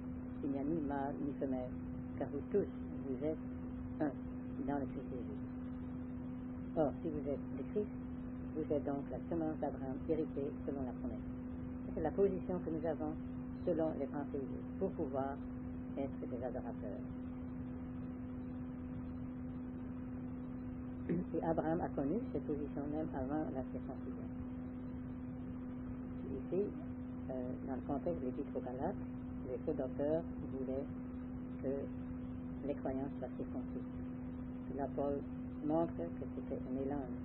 il n'y a ni mâle ni femelle, car vous tous, vous êtes un dans le Christ Jésus. Or, si vous êtes de Christ, vous êtes donc la semence d'Abraham héritée selon la promesse. C'est la position que nous avons selon les pensées de Dieu, pour pouvoir être des adorateurs. Et Abraham a connu cette position même avant la circoncision. Ici, dans le contexte de l'Épître aux Galates, les faux docteurs voulaient que les croyants soient circoncis. Et là, Paul montre que c'était un mélange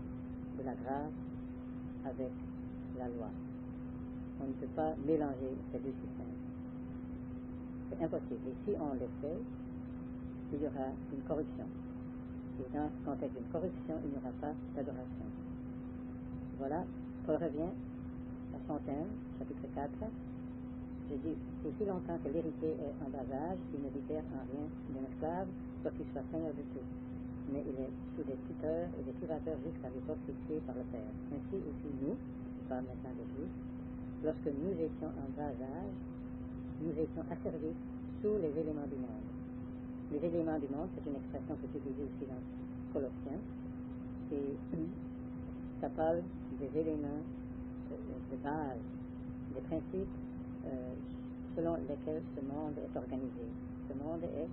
de la grâce avec la loi. On ne peut pas mélanger ces deux systèmes. C'est impossible. Et si on le fait, il y aura une corruption. Et dans ce contexte d'une corruption, il n'y aura pas d'adoration. Voilà, Paul revient à son thème, chapitre 4. Je dis, aussi longtemps que l'héritier est en bas âge, il ne diffère en rien d'un esclave, soit qu'il soit seigneur de tout. Mais il est sous des tuteurs et des curateurs jusqu'à l'époque fixée par le Père. Ainsi aussi nous, je parle maintenant des Juifs, lorsque nous étions en bas âge, nous étions asservis sous les éléments du monde. Les éléments du monde, c'est une expression que j'utilise aussi dans Colossiens. Et ça parle des éléments de base, des principes selon lesquels ce monde est organisé. Ce monde est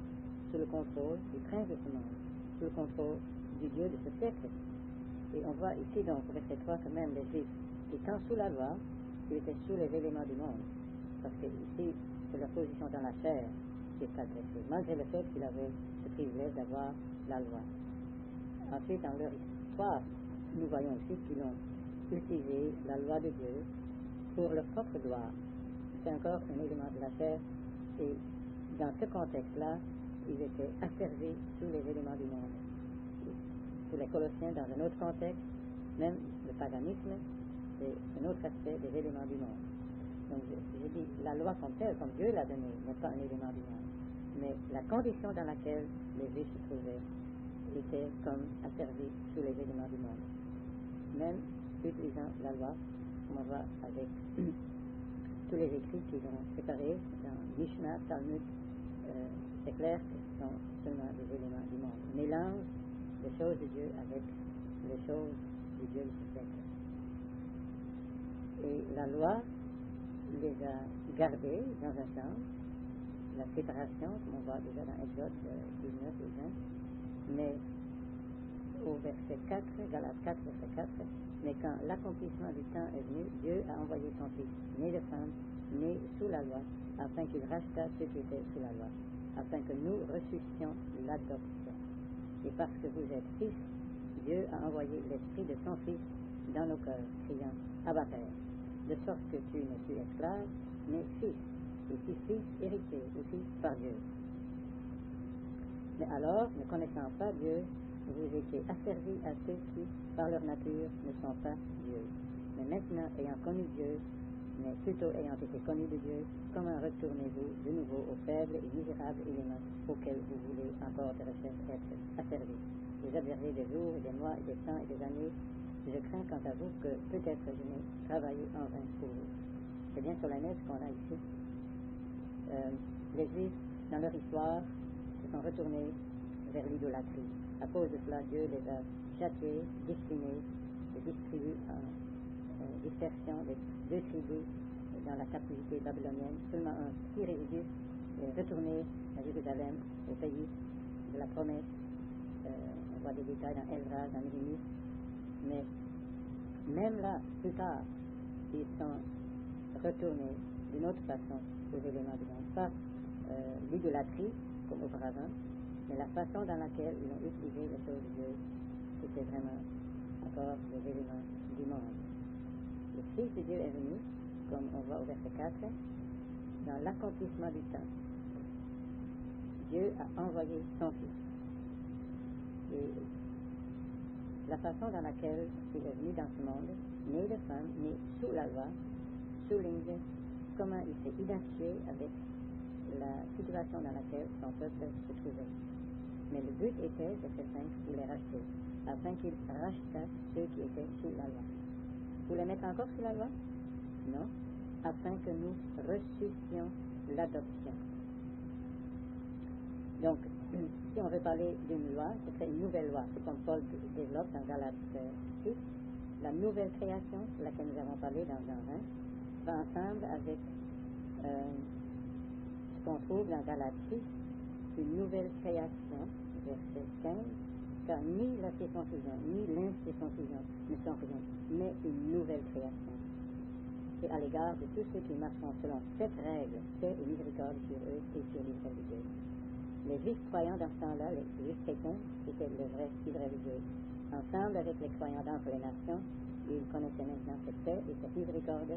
sous le contrôle du prince de ce monde, sous le contrôle du Dieu de ce siècle. Et on voit ici donc au verset 3 que même les Juifs, étant sous la loi, ils étaient sous les éléments du monde. Parce que ici, c'est leur position dans la chair qui est adressée, malgré le fait qu'ils avaient ce privilège d'avoir la loi. Ensuite, dans leur histoire, nous voyons aussi qu'ils ont utilisé la loi de Dieu pour leur propre gloire. C'est encore un élément de la chair, et dans ce contexte-là, ils étaient asservis sous les éléments du monde. Pour les Colossiens, dans un autre contexte, même le paganisme, c'est un autre aspect des éléments du monde. Donc, je dis, la loi comme telle, comme Dieu l'a donnée, n'est pas un élément du monde. Mais la condition dans laquelle les Juifs se trouvaient était comme asservis sous les éléments du monde. Même utilisant la loi, on va avec tous les écrits qu'ils ont séparés dans Mishnah, Talmud, c'est clair que ce sont seulement des éléments du monde. On mélange les choses de Dieu avec les choses du Dieu de ce siècle. Et la loi les a gardés dans un sens, la séparation, comme on voit déjà dans Exode 19 et 20, mais au verset 4, Galates 4, verset 4, mais quand l'accomplissement du temps est venu, Dieu a envoyé son Fils, né de femme, né sous la loi, afin qu'il rachetât ceux qui étaient sous la loi, afin que nous ressuscitions l'adoption. Et parce que vous êtes fils, Dieu a envoyé l'esprit de son Fils dans nos cœurs, criant Abba Père, de sorte que tu n'es plus esclave, mais fils, et si fils hérité aussi par Dieu. Mais alors, ne connaissant pas Dieu, vous étiez asservis à ceux qui, par leur nature, ne sont pas Dieu. Mais maintenant, ayant connu Dieu, mais plutôt ayant été connus de Dieu, comment retournez-vous de nouveau aux faibles et misérables éléments auxquels vous voulez encore de recherche être asservis? Vous observez des jours et des mois et des temps et des années. Je crains quant à vous que peut-être je n'ai travaillé en vain pour vous. C'est bien solennel ce qu'on a ici. Les Juifs, dans leur histoire, se sont retournés vers l'idolâtrie. À cause de cela, Dieu les a châtiés, disciplinés, et distribués en dispersion des deux tribus dans la captivité babylonienne. Seulement un petit résidu est retourné à Jérusalem, au pays de la promesse. On voit des détails dans Ezra, dans Néhémie. Mais même là, plus tard, ils sont retournés d'une autre façon aux éléments du monde. Pas l'idolâtrie, comme auparavant, mais la façon dans laquelle ils ont utilisé les choses de Dieu, c'était vraiment encore les éléments du monde. Le Fils de Dieu est venu, comme on voit au verset 4, dans l'accomplissement du temps. Dieu a envoyé son Fils. Et la façon dans laquelle il est venu dans ce monde, né de femme, né sous la loi, souligne comment il s'est identifié avec la situation dans laquelle son peuple se trouvait. Mais le but était, verset 5, de les racheter, afin qu'il rachetât ceux qui étaient sous la loi. Vous les mettre encore sous la loi? Non, afin que nous reçussions l'adoption. Donc, si on veut parler d'une loi, ce serait une nouvelle loi. C'est comme Paul développe dans Galates 6. La nouvelle création, de laquelle nous avons parlé dans Jean 20, va ensemble avec ce qu'on trouve dans Galates 6, une nouvelle création, verset 15, car ni la circoncision, ni l'incirconcision ne sont rien, mais une nouvelle création. C'est à l'égard de tous ceux qui marcheront selon cette règle, paix et miséricorde sur eux et sur l'Israël de Dieu. Les Juifs croyants dans ce temps-là, les Juifs chrétiens, c'était le vrai Israël de Dieu. Ensemble avec les croyants d'entre les nations, ils connaissaient maintenant cette paix et cette miséricorde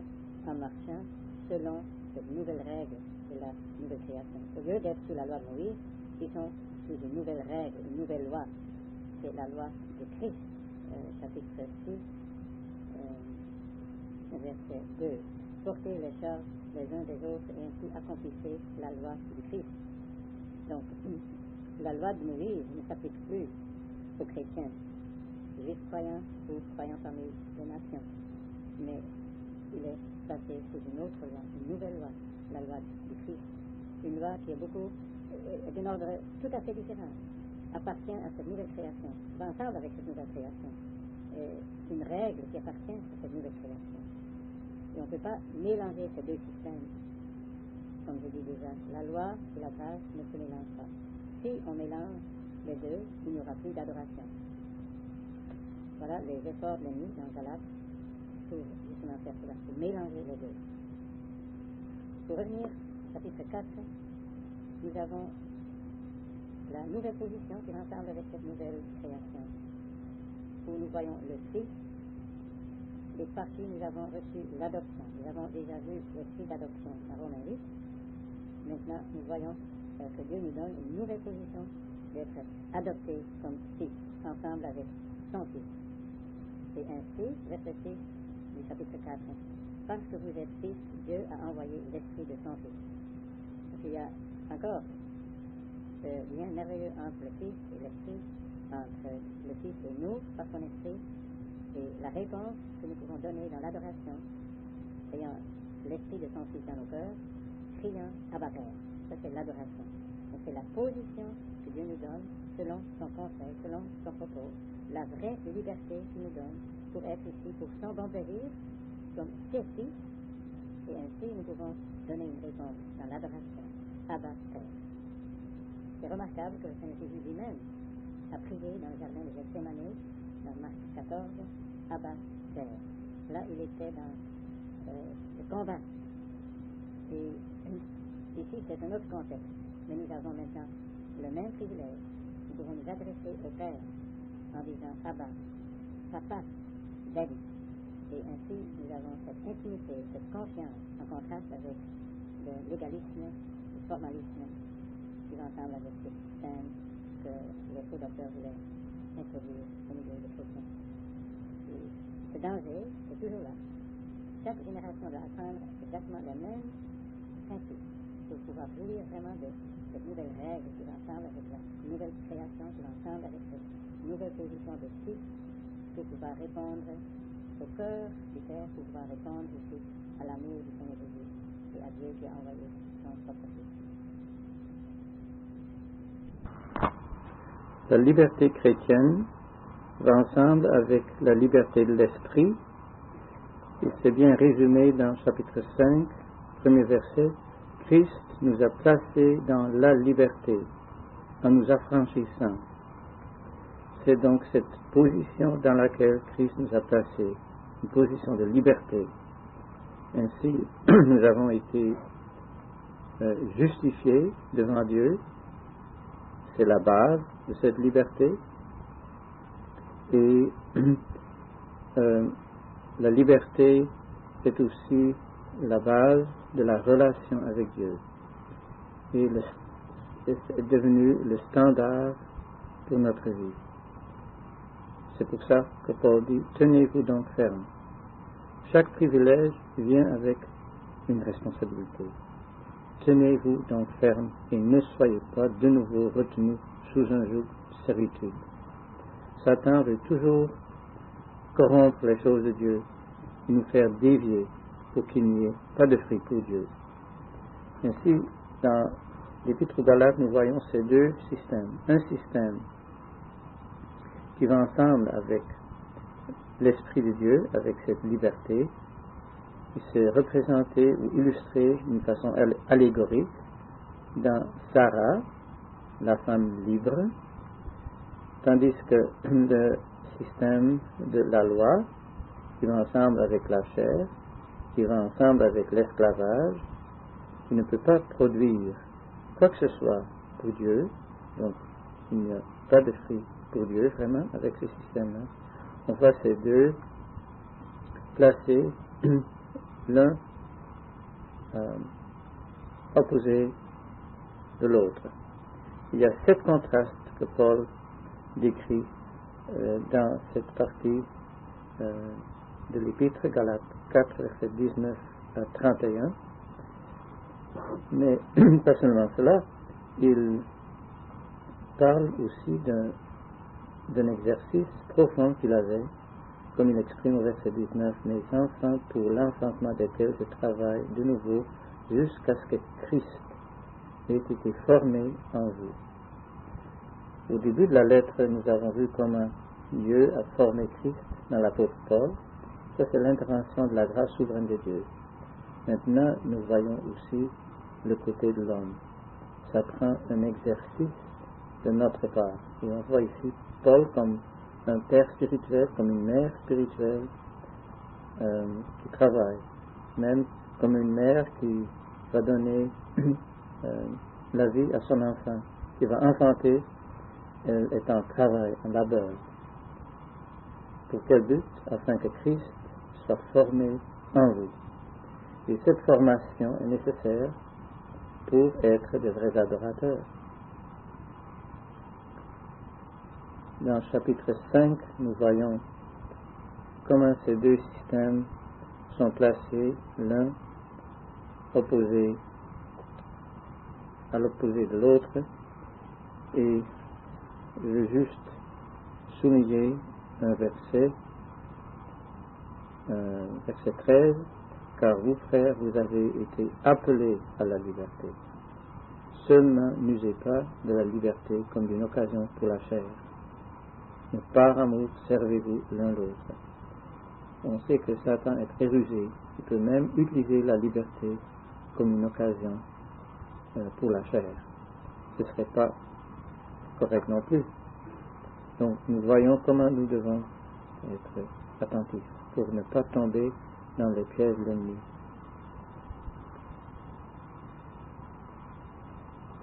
en marchant selon cette nouvelle règle de la nouvelle création. Au lieu d'être sous la loi de Moïse, ils sont sous une nouvelle règle, une nouvelle loi. C'est la loi de Christ, chapitre 6, verset 2. Portez les charges les uns des autres et ainsi accomplissez la loi du Christ. Donc, la loi de Moïse ne s'applique plus aux chrétiens, juifs croyants ou croyants parmi les nations. Mais il est passé sous une autre loi, une nouvelle loi, la loi du Christ. Une loi qui est d'un ordre tout à fait différent, appartient à cette nouvelle création, va ensemble avec cette nouvelle création. une règle qui appartient à cette nouvelle création. Et on ne peut pas mélanger ces deux systèmes. Comme je dis déjà, la loi et la grâce ne se mélangent pas. Si on mélange les deux, il n'y aura plus d'adoration. Voilà les efforts de l'ennemi dans Galates pour justement faire cela, pour mélanger les deux. Pour revenir au chapitre 4, nous avons la nouvelle position qui ressemble avec cette nouvelle création, où nous voyons le Fils, et par-ci nous avons reçu l'adoption. Nous avons déjà vu l'esprit d'adoption dans Romains 8. Maintenant, nous voyons que Dieu nous donne une nouvelle position d'être adoptés comme fils, ensemble avec son Fils. Et ainsi, verset 6 du chapitre 4, parce que vous êtes fils, Dieu a envoyé l'esprit de son Fils. Donc, il y a encore ce lien merveilleux entre le Fils et l'esprit, entre le Fils et nous, par son esprit, et la réponse que nous pouvons donner dans l'adoration, ayant l'esprit de son Fils dans nos cœurs, criant Abba Père. Ça, c'est l'adoration. Donc, c'est la position que Dieu nous donne selon son conseil, selon son propos, la vraie liberté qu'il nous donne pour être ici, pour son bon plaisir, comme ses fils, et ainsi nous pouvons donner une réponse dans l'adoration. Abba Père. C'est remarquable que le Seigneur Jésus lui-même a prié dans le jardin de Gethsémani, dans Marc 14, Abba Père. Là, il était dans le combat. Et ici, c'est un autre contexte. Mais nous avons maintenant le même privilège. Nous pouvons nous adresser au Père en disant Abba, Papa, David. Et ainsi, nous avons cette intimité, cette confiance, en contraste avec le légalisme, le formalisme, qui va ensemble avec ce système que les faux docteurs voulaient introduire au niveau des chrétiens. Et ce danger est toujours là. Chaque génération doit apprendre exactement le même principe pour pouvoir jouir vraiment de cette nouvelle règle qui va ensemble avec la nouvelle création, qui va ensemble avec cette nouvelle position de fils, pour pouvoir répondre au cœur du Père, pour pouvoir répondre aussi à l'amour du Seigneur Jésus et à Dieu qui a envoyé son propre Fils. La liberté chrétienne va ensemble avec la liberté de l'esprit. Et c'est bien résumé dans chapitre 5, premier verset. Christ nous a placés dans la liberté en nous affranchissant. C'est donc cette position dans laquelle Christ nous a placés, une position de liberté. Ainsi, nous avons été justifiés devant Dieu. C'est la base de cette liberté. Et la liberté est aussi la base de la relation avec Dieu. Et c'est devenu le standard pour notre vie. C'est pour ça que Paul dit, tenez-vous donc ferme. Chaque privilège vient avec une responsabilité. Tenez-vous donc ferme et ne soyez pas de nouveau retenus sous un joug de servitude. Satan veut toujours corrompre les choses de Dieu et nous faire dévier pour qu'il n'y ait pas de fruit pour Dieu. Ainsi, dans l'Épître aux Galates, nous voyons ces deux systèmes. Un système qui va ensemble avec l'Esprit de Dieu, avec cette liberté, qui s'est représenté ou illustré d'une façon allégorique dans Sarah, la femme libre, tandis que le système de la loi, qui va ensemble avec la chair, qui va ensemble avec l'esclavage, qui ne peut pas produire quoi que ce soit pour Dieu, donc il n'y a pas de fruit pour Dieu vraiment avec ce système-là. On voit ces deux placés l'un opposé de l'autre. Il y a 7 contrastes que Paul décrit dans cette partie de l'Épître Galates 4, versets 19 à 31. Mais pas seulement cela, il parle aussi d'un exercice profond qu'il avait, comme il exprime au verset 19, « Mes enfants, pour l'enfantement desquels je travaille de nouveau, jusqu'à ce que Christ ait été formé en vous. » Au début de la lettre, nous avons vu comment Dieu a formé Christ dans l'apôtre Paul. Ça, c'est l'intervention de la grâce souveraine de Dieu. Maintenant, nous voyons aussi le côté de l'homme. Ça prend un exercice de notre part. Et on voit ici Paul comme un père spirituel, comme une mère spirituelle qui travaille. Même comme une mère qui va donner la vie à son enfant, qui va enfanter, elle est en travail, en labeur. Pour quel but? Afin que Christ soit formé en vous. Et cette formation est nécessaire pour être de vrais adorateurs. Dans le chapitre 5, nous voyons comment ces deux systèmes sont placés, l'un opposé à l'opposé de l'autre, et je veux juste souligner un verset 13, car vous, frères, vous avez été appelés à la liberté. Seulement, n'usez pas de la liberté comme d'une occasion pour la chair, mais par amour, servez-vous l'un l'autre. On sait que Satan est très rusé, il peut même utiliser la liberté comme une occasion pour la chair. Ce ne serait pas correct non plus. Donc, nous voyons comment nous devons être attentifs pour ne pas tomber dans les pièges de l'ennemi.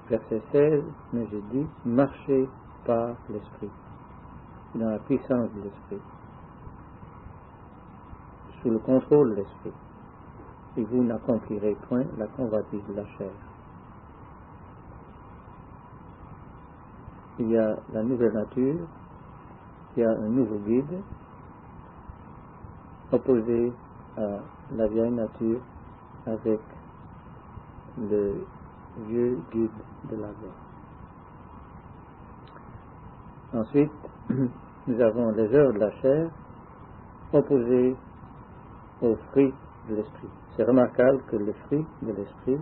Verset 16, mais j'ai dit, marchez par l'Esprit, dans la puissance de l'Esprit, sous le contrôle de l'Esprit, et vous n'accomplirez point la convoitise de la chair. Il y a la nouvelle nature, il y a un nouveau guide, opposé à la vieille nature avec le vieux guide de la loi. Ensuite, nous avons les œuvres de la chair opposées aux fruits de l'esprit. C'est remarquable que le fruit de l'esprit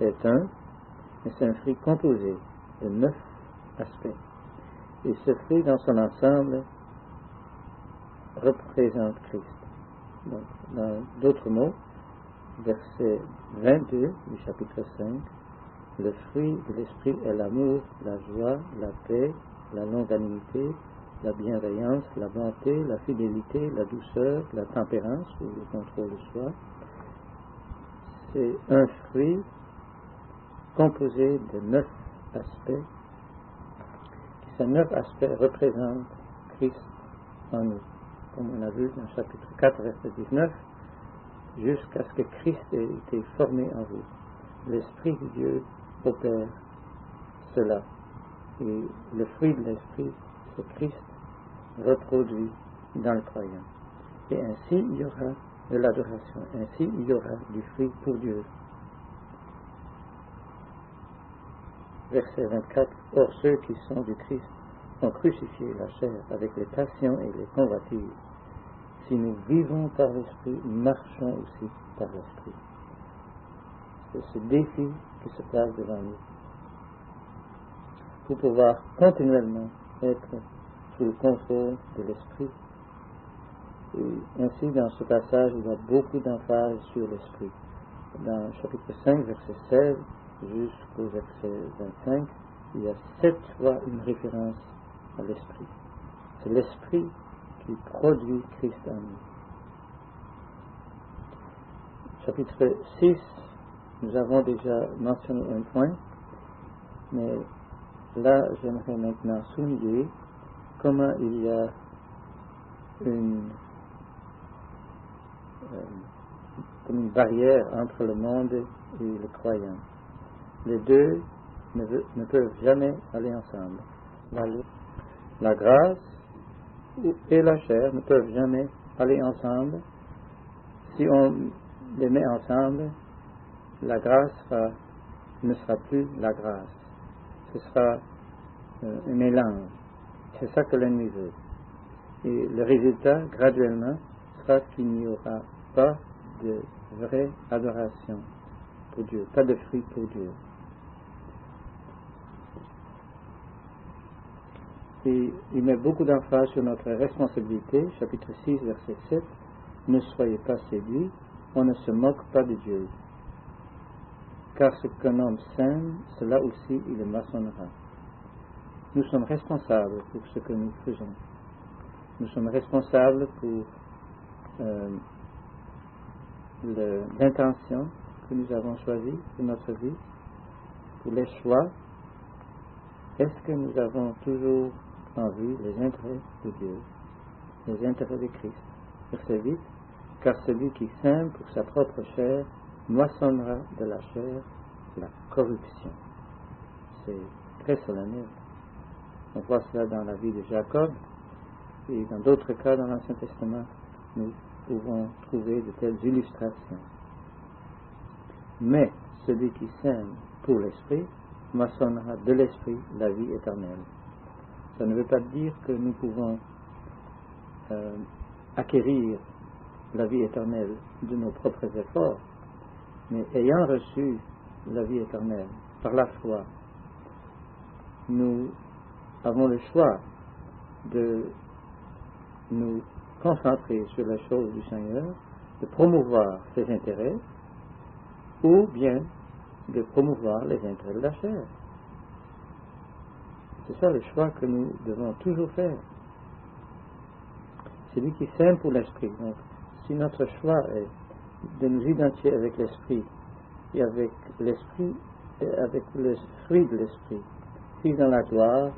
est un, mais c'est un fruit composé de 9 aspects. Et ce fruit dans son ensemble représente Christ. Donc, dans d'autres mots, verset 22 du chapitre 5, le fruit de l'esprit est l'amour, la joie, la paix, la longanimité, la bienveillance, la bonté, la fidélité, la douceur, la tempérance ou le contrôle de soi. C'est un fruit composé de 9 aspects. Ces 9 aspects représentent Christ en nous. Comme on a vu dans le chapitre 4, verset 19, jusqu'à ce que Christ ait été formé en vous. L'Esprit de Dieu opère cela. Et le fruit de l'Esprit, c'est Christ reproduit dans le croyant. Et ainsi, il y aura de l'adoration. Ainsi, il y aura du fruit pour Dieu. Verset 24. Or, ceux qui sont du Christ ont crucifié la chair avec les passions et les convoitises. Si nous vivons par l'Esprit, marchons aussi par l'Esprit. C'est ce défi qui se place devant nous. Pour pouvoir continuellement être sous le contrôle de l'Esprit. Et ainsi, dans ce passage, il y a beaucoup d'emphase sur l'Esprit. Dans le chapitre 5, verset 16, jusqu'au verset 25, il y a 7 fois une référence à l'Esprit. C'est l'Esprit qui produit Christ en nous. Chapitre 6, nous avons déjà mentionné un point, mais là, j'aimerais maintenant souligner comment il y a comme une barrière entre le monde et le croyant. Les deux ne peuvent jamais aller ensemble. La grâce et la chair ne peuvent jamais aller ensemble. Si on les met ensemble, la grâce ne sera plus la grâce. Ce sera un mélange. C'est ça que l'ennemi veut. Et le résultat, graduellement, sera qu'il n'y aura pas de vraie adoration pour Dieu, pas de fruit pour Dieu. Et il met beaucoup d'emphase sur notre responsabilité, chapitre 6, verset 7. Ne soyez pas séduits, on ne se moque pas de Dieu. Car ce qu'un homme sème, cela aussi il le moissonnera. Nous sommes responsables pour ce que nous faisons. Nous sommes responsables pour l'intention que nous avons choisie pour notre vie, pour les choix. Est-ce que nous avons toujours en vue les intérêts de Dieu, les intérêts de Christ? Verset 8. Car celui qui sème pour sa propre chair moissonnera de la chair la corruption. C'est très solennel. On voit cela dans la vie de Jacob et dans d'autres cas dans l'Ancien Testament, nous pouvons trouver de telles illustrations. Mais celui qui sème pour l'esprit moissonnera de l'esprit la vie éternelle. Ça ne veut pas dire que nous pouvons acquérir la vie éternelle de nos propres efforts, mais ayant reçu la vie éternelle par la foi, nous avons le choix de nous concentrer sur la chose du Seigneur, de promouvoir ses intérêts, ou bien de promouvoir les intérêts de la chair. C'est ça le choix que nous devons toujours faire. C'est lui qui sème pour l'esprit. Donc, si notre choix est de nous identifier avec l'esprit et avec l'esprit et avec le fruit de l'esprit, si dans la gloire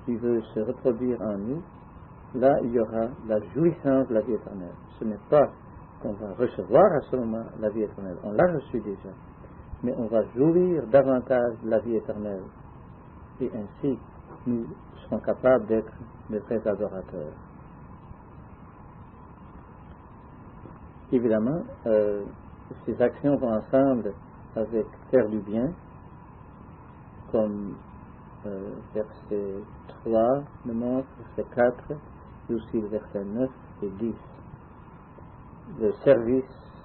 il veut se reproduire en nous, là il y aura la jouissance de la vie éternelle. Ce n'est pas qu'on va recevoir à ce moment la vie éternelle, on l'a reçue déjà, mais on va jouir davantage de la vie éternelle et ainsi nous serons capables d'être de vrais adorateurs. Évidemment, ces actions vont ensemble avec faire du bien, comme verset 3 le montre, verset 4, et aussi le verset 9 et 10. Le service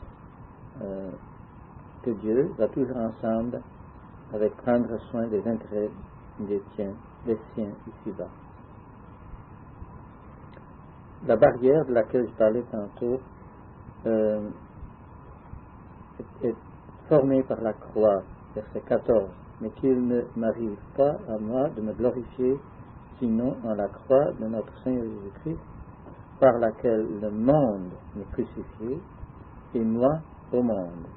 de Dieu va toujours ensemble avec prendre soin des intérêts des siens ici-bas. La barrière de laquelle je parlais tantôt est formée par la croix, verset 14, mais qu'il ne m'arrive pas à moi de me glorifier, sinon en la croix de notre Seigneur Jésus-Christ, par laquelle le monde m'est crucifié, et moi au monde.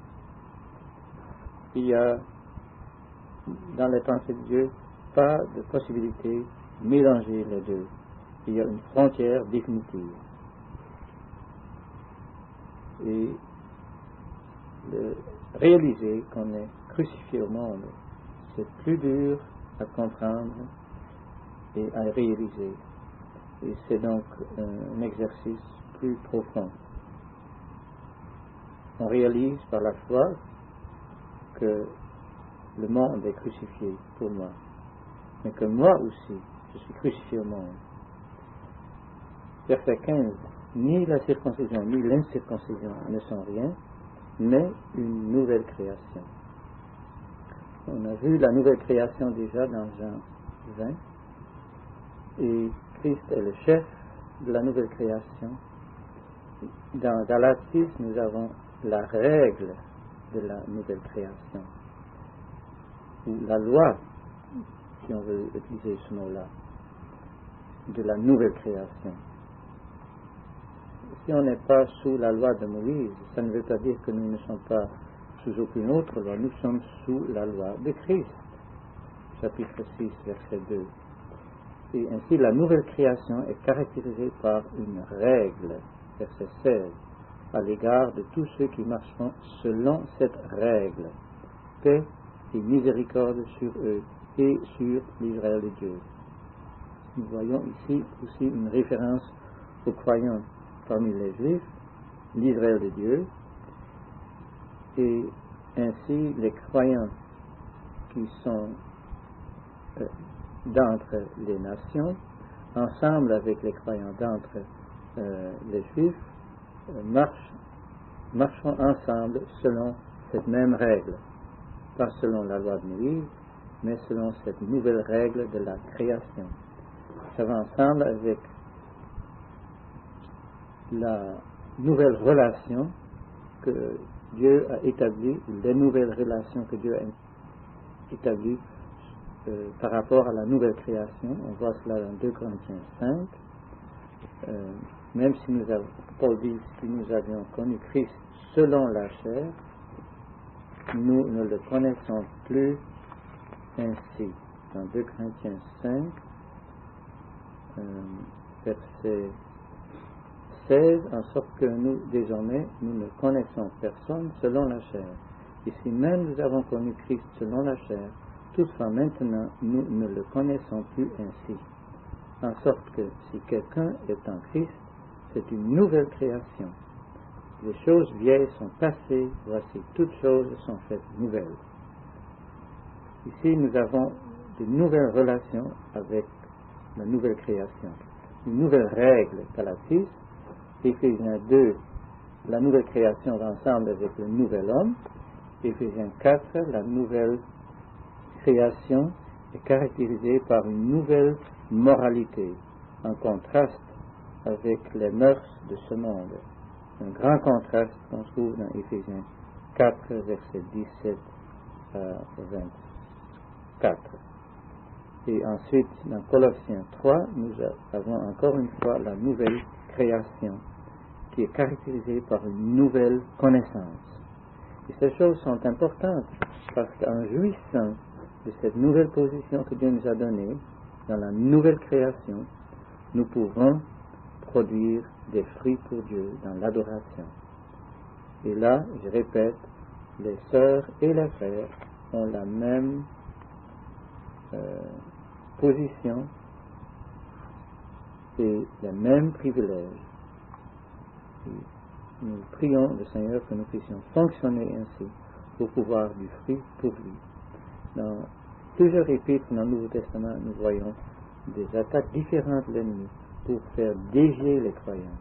Il y a dans les pensées de Dieu pas de possibilité de mélanger les deux. Il y a une frontière définitive. Et de réaliser qu'on est crucifié au monde, c'est plus dur à comprendre et à réaliser. Et c'est donc un exercice plus profond. On réalise par la foi que le monde est crucifié pour moi, mais que moi aussi, je suis crucifié au monde. Verset 15. Ni la circoncision ni l'incirconcision ne sont rien, mais une nouvelle création. On a vu la nouvelle création déjà dans Jean 20, et Christ est le chef de la nouvelle création. Dans Galates 6, nous avons la règle de la nouvelle création, ou la loi, si on veut utiliser ce mot-là, de la nouvelle création. Si on n'est pas sous la loi de Moïse, ça ne veut pas dire que nous ne sommes pas sous aucune autre loi, nous sommes sous la loi de Christ. Chapitre 6, verset 2. Et ainsi, la nouvelle création est caractérisée par une règle, verset 16, à l'égard de tous ceux qui marcheront selon cette règle. Paix et miséricorde sur eux et sur l'Israël de Dieu. Nous voyons ici aussi une référence aux croyants parmi les Juifs, l'Israël de Dieu, et ainsi les croyants qui sont d'entre les nations, ensemble avec les croyants d'entre les Juifs, marchons ensemble selon cette même règle, pas selon la loi de Moïse, mais selon cette nouvelle règle de la création. ça va ensemble avec la nouvelle relation que Dieu a établie, les nouvelles relations que Dieu a établies par rapport à la nouvelle création. On voit cela dans 2 Corinthiens 5. Même si Paul dit, si nous avions connu Christ selon la chair, nous ne le connaissons plus ainsi. Dans 2 Corinthiens 5, verset 16, en sorte que nous, désormais, nous ne connaissons personne selon la chair. Et si même nous avons connu Christ selon la chair, toutefois maintenant, nous ne le connaissons plus ainsi. En sorte que si quelqu'un est en Christ, c'est une nouvelle création. Les choses vieilles sont passées, voici, toutes choses sont faites nouvelles. Ici, nous avons de nouvelles relations avec la nouvelle création. Une nouvelle règle galatique, Éphésiens 2, la nouvelle création va ensemble avec le nouvel homme. Éphésiens 4, la nouvelle création est caractérisée par une nouvelle moralité, en contraste avec les mœurs de ce monde. Un grand contraste qu'on trouve dans Éphésiens 4, versets 17 à 24. Et ensuite, dans Colossiens 3, nous avons encore une fois la nouvelle création, qui est caractérisée par une nouvelle connaissance. Et ces choses sont importantes, parce qu'en jouissant de cette nouvelle position que Dieu nous a donnée, dans la nouvelle création, nous pouvons produire des fruits pour Dieu dans l'adoration. Et là, je répète, les sœurs et les frères ont la même position et les mêmes privilèges. Et nous prions le Seigneur que nous puissions fonctionner ainsi pour pouvoir du fruit pour lui. Dans plusieurs épîtres dans le Nouveau Testament, nous voyons des attaques différentes de l'ennemi pour faire dévier les croyants.